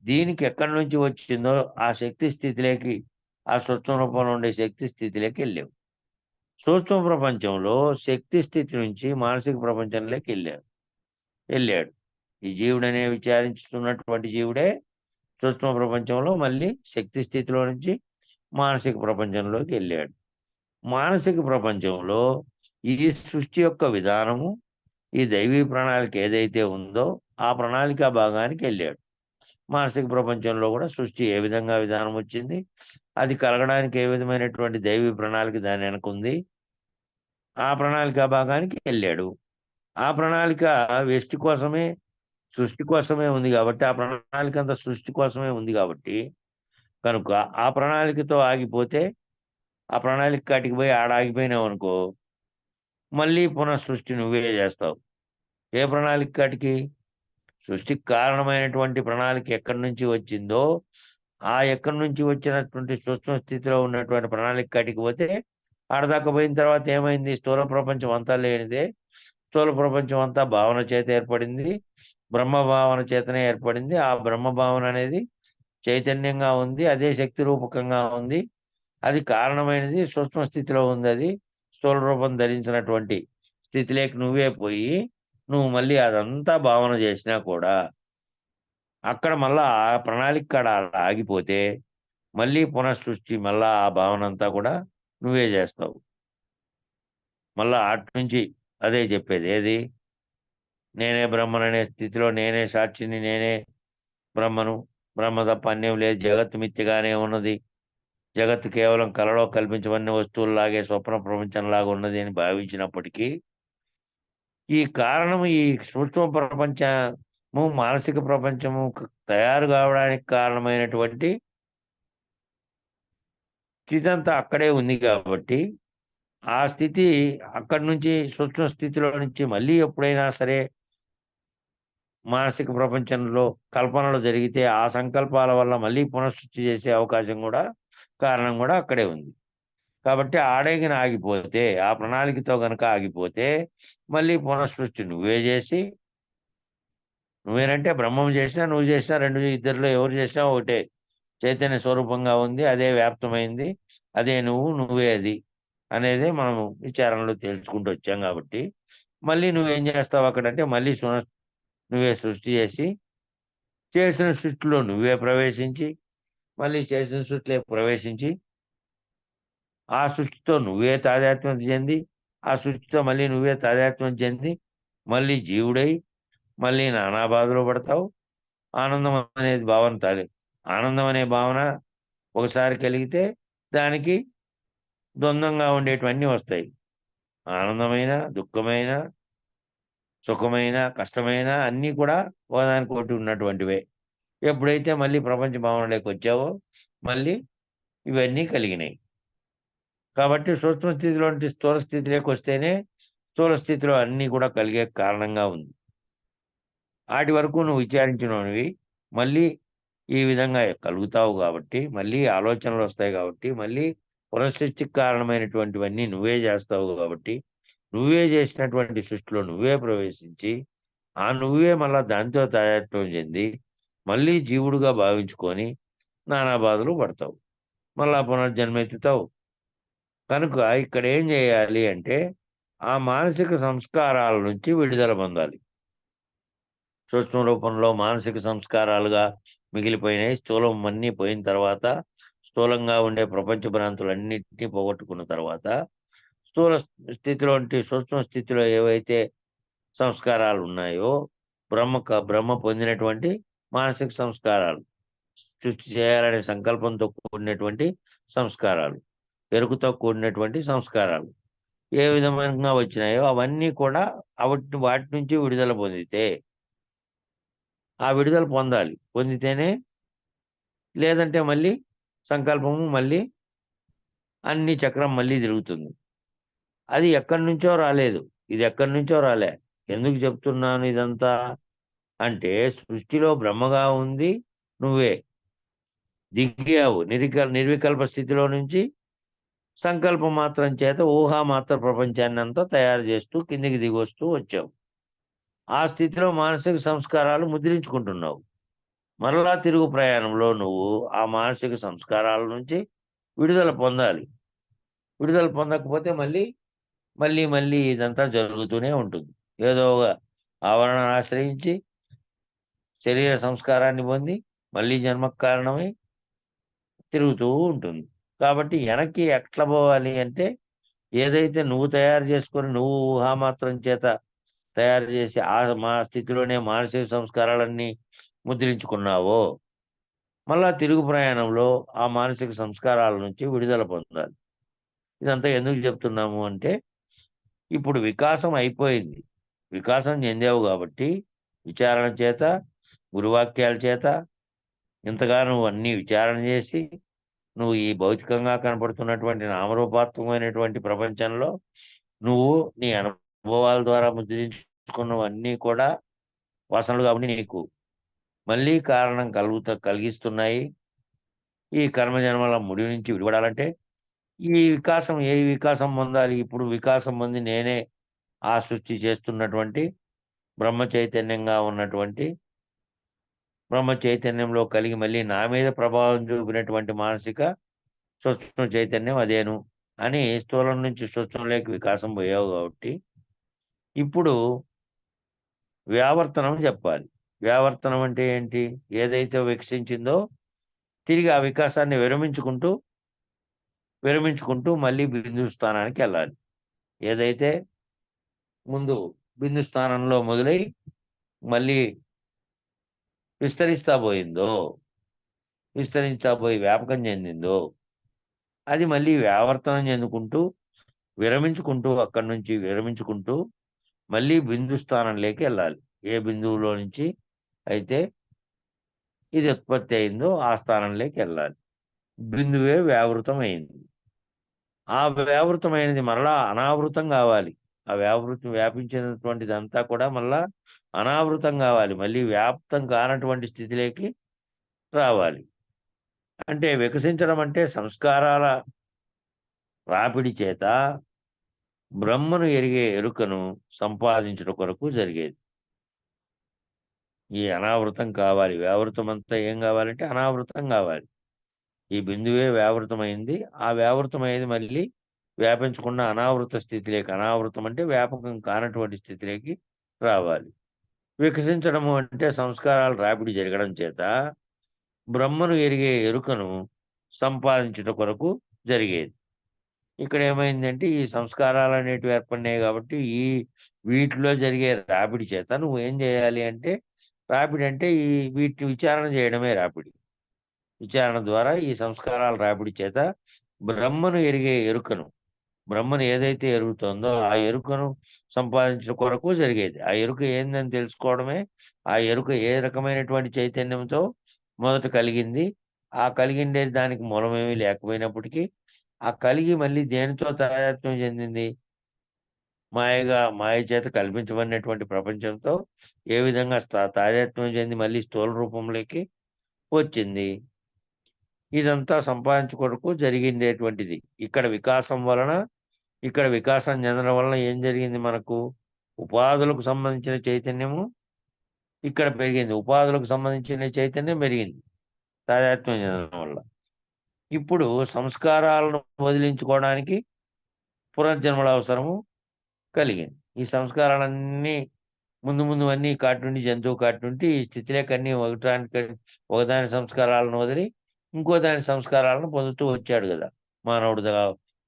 దీనికి ఎక్కడి నుంచి వచ్చిందో ఆ శక్తి స్థితిలోకి, ఆ సూక్ష్మ రూపంలో ఉండే శక్తి స్థితిలోకి వెళ్ళావు. సూక్ష్మ ప్రపంచంలో శక్తి స్థితి నుంచి మానసిక ప్రపంచంలోకి వెళ్ళాడు. ఈ జీవుడనే విచారించుతున్నటువంటి జీవుడే సూక్ష్మ ప్రపంచంలో మళ్ళీ శక్తి స్థితిలో నుంచి మానసిక ప్రపంచంలోకి వెళ్ళాడు. మానసిక ప్రపంచంలో ఈ సృష్టి యొక్క విధానము, ఈ దైవీ ప్రణాళిక ఏదైతే ఉందో ఆ ప్రణాళిక భాగానికి వెళ్ళాడు. మానసిక ప్రపంచంలో కూడా సృష్టి ఏ విధంగా విధానం వచ్చింది, అది కలగడానికి ఏ విధమైనటువంటి దైవీ ప్రణాళిక దాని వెనక ఉంది, ఆ ప్రణాళిక భాగానికి వెళ్ళాడు. ఆ ప్రణాళిక వ్యష్టి కోసమే, సృష్టి కోసమే ఉంది కాబట్టి, ఆ ప్రణాళిక అంతా సృష్టి కోసమే ఉంది కాబట్టి కనుక ఆ ప్రణాళికతో ఆగిపోతే, ఆ ప్రణాళిక కాటికి పోయి ఆడ ఆగిపోయినావు అనుకో, మళ్ళీ పునః సృష్టి నువ్వే చేస్తావు. ఏ ప్రణాళిక కాటికి? సృష్టికి కారణమైనటువంటి ప్రణాళిక ఎక్కడి నుంచి వచ్చిందో ఆ ఎక్కడి నుంచి వచ్చినటువంటి సూక్ష్మ స్థితిలో ఉన్నటువంటి ప్రణాళిక కాటికి పోతే ఆడదాకా పోయిన తర్వాత ఏమైంది? స్థూల ప్రపంచం అంతా లేనిదే. స్థూల ప్రపంచం అంతా భావన చేత ఏర్పడింది. బ్రహ్మ భావన చేతనే ఏర్పడింది. ఆ బ్రహ్మ భావన అనేది చైతన్యంగా ఉంది. అదే శక్తి రూపకంగా ఉంది. అది కారణమైనది సూక్ష్మ స్థితిలో ఉంది. అది స్థూల రూపం ధరించినటువంటి స్థితిలోకి నువ్వే పోయి నువ్వు మళ్ళీ అదంతా భావన చేసినా కూడా అక్కడ మళ్ళా ఆ ప్రణాళిక కాడ ఆగిపోతే మళ్ళీ పునఃసృష్టి మళ్ళా ఆ భావన అంతా కూడా నువ్వే చేస్తావు. మళ్ళా అటు నుంచి అదే చెప్పేది ఏది? నేనే బ్రహ్మననే స్థితిలో నేనే సాక్షిని, నేనే బ్రహ్మను, బ్రహ్మ తప్ప అన్యం లేదు, జగత్తు మిథ్యగానే ఉన్నది, జగత్తు కేవలం కలలో కల్పించబడిన వస్తువుల్లాగే స్వప్న ప్రపంచంలాగా ఉన్నది అని భావించినప్పటికీ ఈ కారణం ఈ సూక్ష్మ ప్రపంచము, మానసిక ప్రపంచము తయారు కావడానికి కారణమైనటువంటి స్థితి అంతా అక్కడే ఉంది కాబట్టి ఆ స్థితి అక్కడి నుంచి సూక్ష్మ స్థితిలో నుంచి మళ్ళీ ఎప్పుడైనా సరే మానసిక ప్రపంచంలో కల్పనలు జరిగితే ఆ సంకల్పాల వల్ల మళ్ళీ పునఃసృష్టి చేసే అవకాశం కూడా, కారణం కూడా అక్కడే ఉంది. కాబట్టి ఆడేగిన ఆగిపోతే, ఆ ప్రణాళికతో గనక ఆగిపోతే మళ్ళీ పునఃసృష్టి నువ్వే చేసి, నువ్వేనంటే బ్రహ్మం చేసినా నువ్వు చేసినా రెండు ఇద్దరిలో ఎవరు చేసినా ఒకటే చైతన్య స్వరూపంగా ఉంది. అదే వ్యాప్తమైంది. అదే నువ్వే అది అనేదే మనము విచారణలో తెలుసుకుంటూ వచ్చాం కాబట్టి మళ్ళీ నువ్వేం చేస్తావు అక్కడంటే మళ్ళీ నువ్వే సృష్టి చేసి, చేసిన సృష్టిలో నువ్వే ప్రవేశించి, మళ్ళీ చేసిన సృష్టిలో ప్రవేశించి ఆ సృష్టితో నువ్వే తాదాత్మ్యం చెంది, ఆ సృష్టితో మళ్ళీ నువ్వే తాదాత్మ్యం చెంది మళ్ళీ జీవుడై మళ్ళీ నానా బాధలు పడతావు. ఆనందం అనేది భావన ఆనందం అనే భావన ఒకసారి కలిగితే దానికి ద్వంద్వంగా ఉండేటివన్నీ వస్తాయి. ఆనందమైన, దుఃఖమైన, సుఖమైన, కష్టమైన అన్నీ కూడా ఒకదానికొకటి ఉన్నటువంటివే. ఎప్పుడైతే మళ్ళీ ప్రపంచ భావనలోకి వచ్చావో మళ్ళీ ఇవన్నీ కలిగినాయి. కాబట్టి సూక్ష్మ స్థితిలో నుండి స్థూల స్థితిలోకి వస్తేనే స్థూల స్థితిలో అన్నీ కూడా కలిగే కారణంగా ఉంది. ఆటి వరకు నువ్వు విచారించినవి మళ్ళీ ఈ విధంగా కలుగుతావు కాబట్టి, మళ్ళీ ఆలోచనలు వస్తాయి కాబట్టి, మళ్ళీ పునఃసృష్టికి కారణమైనటువంటివన్నీ నువ్వే చేస్తావు కాబట్టి, నువ్వే చేసినటువంటి సృష్టిలో నువ్వే ప్రవేశించి, ఆ నువ్వే మళ్ళా దాంతో తాదాత్మ్యం చెంది, మళ్ళీ జీవుడుగా భావించుకొని నానా బాధలు పడతావు. మళ్ళా పునర్జన్మెత్తుతావు. కనుక ఇక్కడ ఏం చేయాలి అంటే, ఆ మానసిక సంస్కారాల నుంచి విడుదల పొందాలి. సూక్ష్మ రూపంలో మానసిక సంస్కారాలుగా మిగిలిపోయినాయి. స్థూలం అన్నీ పోయిన తర్వాత స్థూలంగా ఉండే ప్రపంచ భ్రాంతులన్నిటినీ పోగొట్టుకున్న తర్వాత స్థూల స్థితిలో సూక్ష్మ స్థితిలో ఏవైతే సంస్కారాలు ఉన్నాయో బ్రహ్మ పొందినటువంటి మానసిక సంస్కారాలు, సృష్టి చేయాలనే సంకల్పంతో కూడినటువంటి సంస్కారాలు, ఎరుకుతో కూడినటువంటి సంస్కారాలు ఏ విధంగా వచ్చినాయో అవన్నీ కూడా వాటి నుంచి విడుదల పొందితే, ఆ విడుదల పొందితేనే, లేదంటే మళ్ళీ సంకల్పము మళ్ళీ అన్ని చక్రం మళ్ళీ తిరుగుతుంది. అది ఎక్కడి నుంచో రాలేదు, ఇది ఎక్కడి నుంచో రాలే. ఎందుకు చెప్తున్నాను ఇదంతా అంటే, సృష్టిలో బ్రహ్మగా ఉంది నువ్వే, దిగావు నిర్వికల్ప స్థితిలో నుంచి సంకల్ప మాత్రం చేత ఊహామాత్ర ప్రపంచాన్ని అంతా తయారు చేస్తూ కిందికి దిగొస్తూ వచ్చావు. ఆ స్థితిలో మానసిక సంస్కారాలు ముద్రించుకుంటున్నావు. మరలా తిరుగు ప్రయాణంలో నువ్వు ఆ మానసిక సంస్కారాల నుంచి విడుదల పొందాలి. విడుదల పొందకపోతే మళ్ళీ మళ్ళీ మళ్ళీ ఇదంతా జరుగుతూనే ఉంటుంది. ఏదో ఒక ఆవరణను ఆశ్రయించి శరీర సంస్కారాన్ని పొంది మళ్ళీ జన్మకు కారణమై తిరుగుతూ ఉంటుంది. కాబట్టి వెనక్కి ఎట్లా పోవాలి అంటే, ఏదైతే నువ్వు తయారు చేసుకొని నువ్వు ఊహామాత్రం చేత తయారు చేసి మా స్థితిలోనే మానసిక సంస్కారాలన్నీ ముద్రించుకున్నావో, మళ్ళా తిరుగు ప్రయాణంలో ఆ మానసిక సంస్కారాల నుంచి విడుదల పొందాలి. ఇదంతా ఎందుకు చెప్తున్నాము అంటే, ఇప్పుడు వికాసం అయిపోయింది. వికాసం చెందావు కాబట్టి విచారణ చేత, గురువాక్యాల చేత ఇంతగా నువ్వు అన్నీ విచారణ చేసి, నువ్వు ఈ భౌతికంగా కనపడుతున్నటువంటి నామరూపాత్మకమైనటువంటి ప్రపంచంలో నువ్వు నీ అనుభవాల ద్వారా ముద్రించుకున్నవన్నీ కూడా వాసనలు కాబట్టి నీకు మళ్ళీ కారణం కలిగిస్తున్నాయి. ఈ కర్మజన్మల ముడి నుంచి విడిపడాలంటే ఏ వికాసం పొందాలి? ఇప్పుడు వికాసం పొంది నేనే ఆ సృష్టి చేస్తున్నటువంటి బ్రహ్మ చైతన్యంగా ఉన్నటువంటి బ్రహ్మ చైతన్యంలో కలిగి మళ్ళీ నా మీద ప్రభావం చూపినటువంటి మానసిక సూక్ష్మ చైతన్యం అదేను అని స్థూలం నుంచి సూక్ష్మంలోకి వికాసం పోయావు కాబట్టి ఇప్పుడు వ్యావర్తనం చెప్పాలి. వ్యావర్తనం అంటే ఏంటి? ఏదైతే వికసించిందో తిరిగి ఆ వికాసాన్ని విరమించుకుంటూ మళ్ళీ బిందు స్థానానికి వెళ్ళాలి. ఏదైతే ముందు బిందు స్థానంలో మొదలై మళ్ళీ విస్తరిస్తా పోయి వ్యాపకం చెందిందో, అది మళ్ళీ వ్యావర్తనం చెందుకుంటూ అక్కడి నుంచి విరమించుకుంటూ మళ్ళీ బిందు స్థానంలోకి వెళ్ళాలి. ఏ బిందువులో నుంచి అయితే ఇది ఉత్పత్తి అయిందో ఆ స్థానంలోకి వెళ్ళాలి. బిందువే వ్యావృతం అయింది. ఆ వ్యావృతమైనది మరలా అనావృతం కావాలి. ఆ వ్యాపించినటువంటిదంతా కూడా మళ్ళా అనావృతం కావాలి. మళ్ళీ వ్యాప్తం కానటువంటి స్థితిలోకి రావాలి. అంటే వికసించడం అంటే సంస్కారాల రాపిడి చేత బ్రహ్మను ఎరిగే ఎరుకను సంపాదించడం కొరకు జరిగేది. ఈ అనావృతం కావాలి. వ్యావృతం అంతా ఏం కావాలంటే అనావృతం కావాలి. ఈ బిందువే వ్యావృతమైంది. ఆ వ్యావృతమైంది మళ్ళీ వ్యాపించకుండా అనావృత స్థితిలోకి, అనావృతం అంటే వ్యాపకం కానటువంటి స్థితిలోకి రావాలి. వికసించడము అంటే సంస్కారాలు రాపిడి జరగడం చేత బ్రహ్మను ఎరిగే ఎరుకను సంపాదించడం కొరకు జరిగేది. ఇక్కడ ఏమైందంటే ఈ సంస్కారాలు అనేటివి ఏర్పడినాయి కాబట్టి వీటిలో జరిగే రాపిడి చేత నువ్వు ఏం చేయాలి అంటే, రాపిడి అంటే వీటిని విచారణ చేయడమే రాపిడి. విచారణ ద్వారా ఈ సంస్కారాల రాపిడి చేత బ్రహ్మను ఎరిగే ఎరుకను, బ్రహ్మను ఏదైతే ఎరుగుతోందో ఆ ఎరుకను సంపాదించడం కొరకు జరిగేది. ఆ ఎరుక ఏందని తెలుసుకోవడమే. ఆ ఎరుక ఏ రకమైనటువంటి చైతన్యంతో మొదట కలిగింది, ఆ కలిగిండే దానికి మూలమేమీ లేకపోయినప్పటికీ ఆ కలిగి మళ్ళీ దేనితో తాదాత్మ్యం చెందింది? మాయ చేత కల్పించబడినటువంటి ప్రపంచంతో ఏ విధంగా తాదాత్మ్యం చెంది మళ్ళీ స్థూల రూపంలోకి వచ్చింది. ఇదంతా సంపాదించుకొరకు జరిగిండేటువంటిది. ఇక్కడ వికాసం చెందడం వలన ఏం జరిగింది? మనకు ఉపాధులకు సంబంధించిన చైతన్యము ఇక్కడ పెరిగింది. ఉపాధులకు సంబంధించిన చైతన్యం పెరిగింది తాదాత్మ్యం చెందడం వల్ల. ఇప్పుడు సంస్కారాలను వదిలించుకోవడానికి పునర్జన్మల అవసరము కలిగింది. ఈ సంస్కారాలన్నీ ముందు అన్నీ కాటి నుండి జంతువు కాటి నుండి ఈ స్థితిలోకి అన్నీ ఒకదాని సంస్కారాలను వదిలి ఇంకో దాని సంస్కారాలను పొందుతూ వచ్చాడు కదా.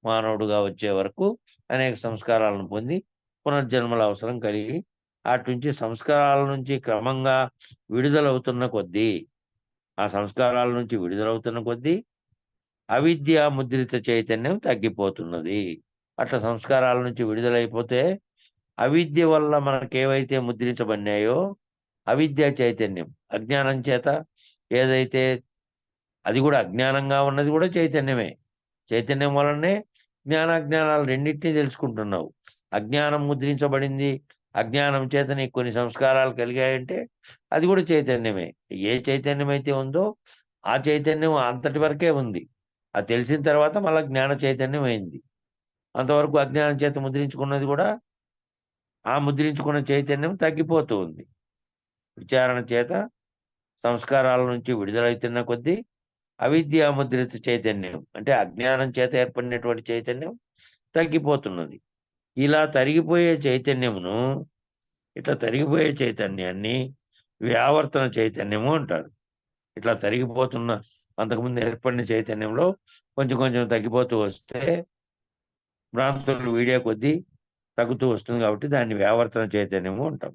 మానవుడుగా వచ్చే వరకు అనేక సంస్కారాలను పొంది పునర్జన్మల అవసరం కలిగి అటు నుంచి సంస్కారాల నుంచి క్రమంగా విడుదలవుతున్న కొద్దీ ఆ సంస్కారాల నుంచి విడుదలవుతున్న కొద్దీ అవిద్య ముద్రిత చైతన్యం తగ్గిపోతున్నది. అట్లా సంస్కారాల నుంచి విడుదలైపోతే అవిద్య వల్ల మనకేవైతే ముద్రించబడినాయో అవిద్య చైతన్యం అజ్ఞానం చేత ఏదైతే అది కూడా అజ్ఞానంగా ఉన్నది కూడా చైతన్యమే. చైతన్యం వలనే జ్ఞానాజ్ఞానాలు రెండింటినీ తెలుసుకుంటున్నావు. అజ్ఞానం ముద్రించబడింది, అజ్ఞానం చేత నీకు కొన్ని సంస్కారాలు కలిగాయంటే అది కూడా చైతన్యమే. ఏ చైతన్యం అయితే ఉందో ఆ చైతన్యం అంతటి వరకే ఉంది. అది తెలిసిన తర్వాత మళ్ళీ జ్ఞాన చైతన్యం అయింది. అంతవరకు అజ్ఞానం చేత ముద్రించుకున్నది కూడా ఆ ముద్రించుకున్న చైతన్యం తగ్గిపోతూ ఉంది. విచారణ చేత సంస్కారాల నుంచి విడుదలవుతున్న కొద్దీ అవిద్యా ముద్రిత చైతన్యం అంటే అజ్ఞానం చేత ఏర్పడినటువంటి చైతన్యం తగ్గిపోతున్నది. ఇలా తరిగిపోయే చైతన్యాన్ని వ్యావర్తన చైతన్యము అంటారు. ఇట్లా తరిగిపోతున్న అంతకుముందు ఏర్పడిన చైతన్యంలో కొంచెం కొంచెం తగ్గిపోతూ వస్తే భ్రాంతులు వీడే కొద్దీ తగ్గుతూ వస్తుంది కాబట్టి దాన్ని వ్యావర్తన చైతన్యము అంటాం.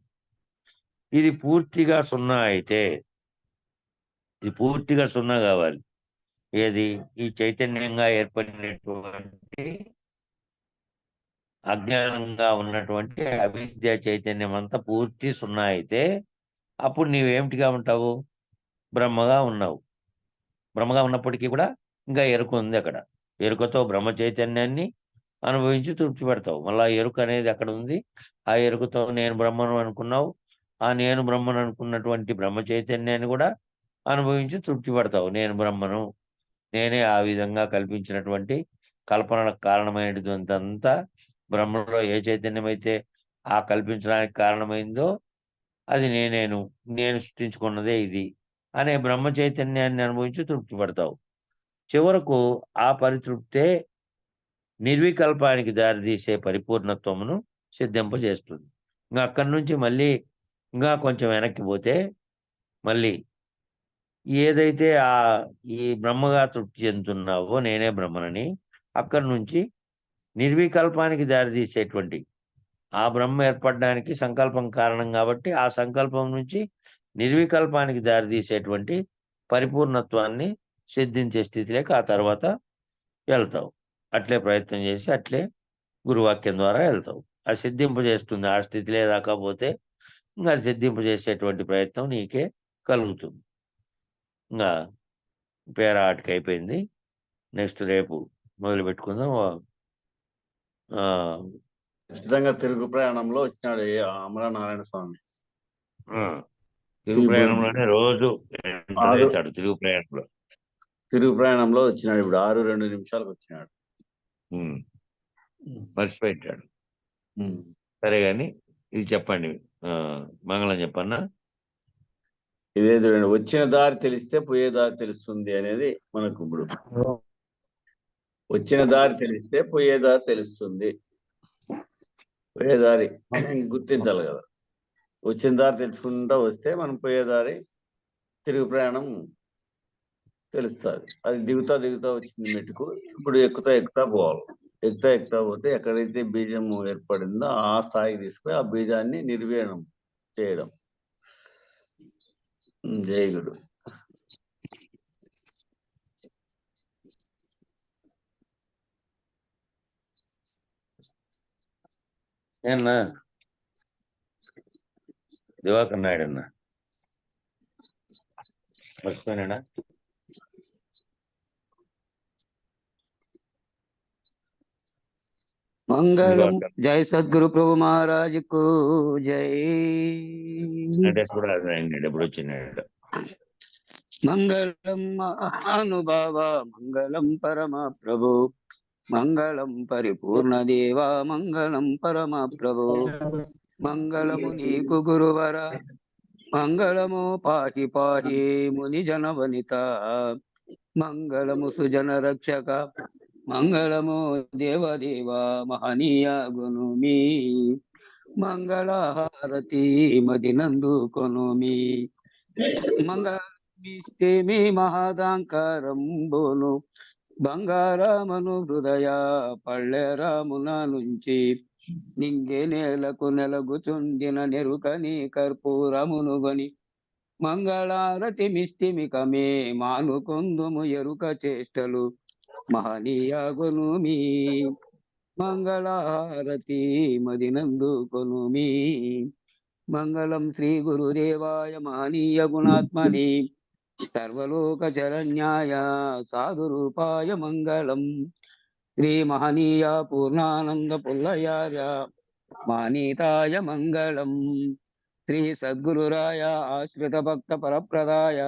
ఇది పూర్తిగా సున్నా కావాలి. ఏది ఈ చైతన్యంగా ఏర్పడినటువంటి అజ్ఞానంగా ఉన్నటువంటి అవిద్య చైతన్యం అంతా పూర్తి సున్నా అయితే అప్పుడు నీవేమిటిగా ఉంటావు? బ్రహ్మగా ఉన్నావు. బ్రహ్మగా ఉన్నప్పటికీ కూడా ఇంకా ఎరుక ఉంది అక్కడ. ఎరుకతో బ్రహ్మ చైతన్యాన్ని అనుభవించి తృప్తి పడతావు. మళ్ళీ ఆ ఎరుక అనేది అక్కడ ఉంది. ఆ ఎరుకతో నేను బ్రహ్మను అనుకున్నావు. ఆ నేను బ్రహ్మను అనుకున్నటువంటి బ్రహ్మ చైతన్యాన్ని కూడా అనుభవించి తృప్తి పడతావు. నేను బ్రహ్మను, నేనే ఆ విధంగా కల్పించినటువంటి కల్పనలకు కారణమైనటువంటి అంతా బ్రహ్మలో ఏ చైతన్యం అయితే ఆ కల్పించడానికి కారణమైందో అది నేను సృష్టించుకున్నదే ఇది అనే బ్రహ్మ చైతన్యాన్ని అనుభవించి తృప్తి పడతావు. చివరకు ఆ పరితృప్తే నిర్వికల్పానికి దారితీసే పరిపూర్ణత్వమును సిద్ధింపజేస్తుంది. ఇంకా అక్కడి నుంచి మళ్ళీ ఇంకా కొంచెం వెనక్కి పోతే మళ్ళీ ఏదైతే ఈ బ్రహ్మగా తృప్తి చెందుతున్నావో నేనే బ్రహ్మనని అక్కడి నుంచి నిర్వికల్పానికి దారితీసేటువంటి ఆ బ్రహ్మ ఏర్పడడానికి సంకల్పం కారణం కాబట్టి ఆ సంకల్పం నుంచి నిర్వికల్పానికి దారితీసేటువంటి పరిపూర్ణత్వాన్ని సిద్ధించే స్థితిలోకి ఆ తర్వాత వెళ్తావు. అట్లే ప్రయత్నం చేసి అట్లే గురువాక్యం ద్వారా వెళ్తావు. అది సిద్ధింపజేస్తుంది. ఆ స్థితిలే దాకా పోతే ఇంకా అది సిద్ధింపజేసేటువంటి ప్రయత్నం నీకే కలుగుతుంది. ఇంకా పేరాటికి అయిపోయింది. నెక్స్ట్ రేపు మొదలు పెట్టుకుందాం. ఖచ్చితంగా తిరుగు ప్రయాణంలో వచ్చినాడు అమరనారాయణ స్వామి. తిరుగు ప్రయాణంలోనే రోజు చేస్తాడు. తిరుగు ప్రయాణంలో వచ్చినాడు. ఇప్పుడు 6:02 వచ్చినాడు. మర్చిపెట్టాడు. సరే గాని ఇది చెప్పండి, మంగళం చెప్పన్నా. ఇదేదో వచ్చిన దారి తెలిస్తే పోయే దారి తెలుస్తుంది అనేది మనకు ఇప్పుడు. వచ్చిన దారి తెలిస్తే పోయే దారి తెలుస్తుంది. పోయే దారి గుర్తించాలి కదా. వచ్చిన దారి తెలుసుకుంటా వస్తే మనం పోయే దారి తిరుగు ప్రయాణం తెలుస్తుంది. అది దిగుతా వచ్చింది మెట్టుకు. ఇప్పుడు ఎక్కుతా పోవాలి. ఎక్కుతా పోతే ఎక్కడైతే బీజం ఏర్పడిందో ఆ స్థాయికి తీసుకుని ఆ బీజాన్ని నిర్వీర్ణం చేయడం. జై గురు. ఏనా దివాకర్ నాయుడు అన్న మర్చిపోయినా? మంగళం. జై సద్గురు ప్రభు మహారాజ్ కు జై. ఎప్పుడు వచ్చినాడు? మంగళం మహానుభావ, మంగళం పరమ ప్రభు, మంగళం పరిపూర్ణ దేవ, మంగళం పరమ ప్రభు, మంగళము నీకు గురువర, మంగళము పాటి పాటి ముని జన వనిత, మంగళము సుజన రక్షక, మంగళము దేవదేవ మహనీయ గునుమి, మంగళహారతి మదినందు కొనుమి, మంగళ మిష్టిమి మహదాంకారంబును బంగారమును హృదయ పళ్ళెరామున నుంచి నింగే నేలకు నెలగుచుండిన నెరుకని కర్పూరమును గని మంగళారతి మిష్టిమికమే మానుకొందుము ఎరుక చేష్టలు మహనీయగును మీ మంగళహారతి మదినందు కొనుమి. మంగళం శ్రీ గురుదేవాయ మహనీయ గుణాత్మని సర్వలోక శరణ్యాయ సాధు రూపాయ మంగళం. శ్రీ మహనీయ పూర్ణానంద పుల్లయాయ మానీతాయ మంగళం. శ్రీ సద్గురురాయ ఆశ్రిత భక్త పరప్రదాయ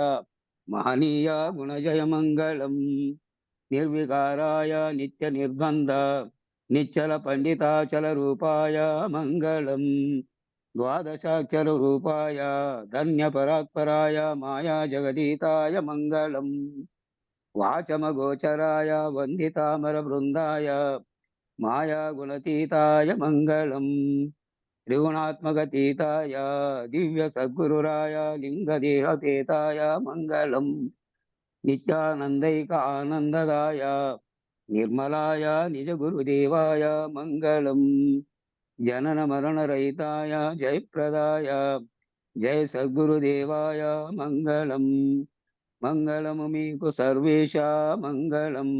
మహనీయ గుణజయ మంగళం. నిర్వికారాయ నిత్య నిర్బంధ నిశ్చల పండితాచల రూపాయ మంగళం. ద్వాదశాక్షర రూపాయ ధన్య పరాత్పరాయ మాయా జగదీతాయ మంగళం. వాచమ గోచరాయ వందితామర బృందాయ మాయా గుణతీతాయ మంగళం. త్రిగుణాత్మకతీతాయ దివ్య సద్గురురాయ లింగదేహతేతాయ మంగళం. నిత్యానందైక ఆనందదాయ నిర్మలాయ నిజ గురుదేవాయ మంగళం. జనన మరణ రహితాయ జయప్రదాయ జయ సద్గురుదేవాయ మంగళం. మంగళము మీకు సర్వేశ మంగళం.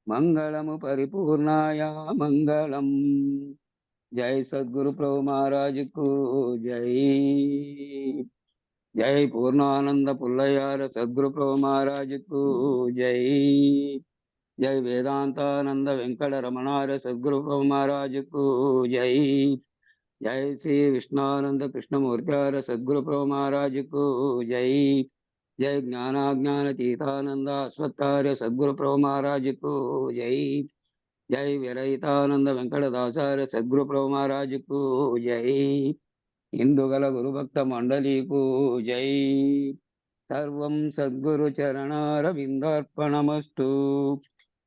మంగళము పరిపూర్ణాయ మంగళం. జై సద్గురు ప్రభు మహారాజుకు జై. జై పూర్ణానంద పుల్లయార సద్గురు ప్రభు మహారాజుకు జై. జై వేదాంతానంద వెంకట రమణార సద్గురు ప్రభు మహారాజుకు జై. జై శ్రీ విష్ణానంద కృష్ణమూర్త్యార సద్గురు ప్రభు మహారాజుకు జై. జై జ్ఞానాజ్ఞాన తీతానంద అశ్వత్థార్య సద్గురు ప్రభు మహారాజుకు జై. జై విరహితానంద వెంకటదాసార్య సద్గురు ప్రభు మహారాజుకు జై. ఇందుగల గురుభక్త మండలీకు జై. సర్వం సద్గురు చరణారవిందార్పణమస్తు.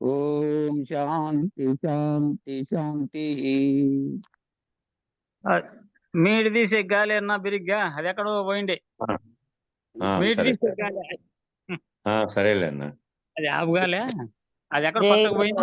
ఓం శాంతి శాంతి శాంతి. మీడి తీసే గాలి అన్నా బిరిగ్గా అది ఎక్కడో పోయింది. మీడి సరే తీసే గాలి సరేలే అన్న. అది ఆపుగాలే, అది ఎక్కడ పక్కకు పోయింది.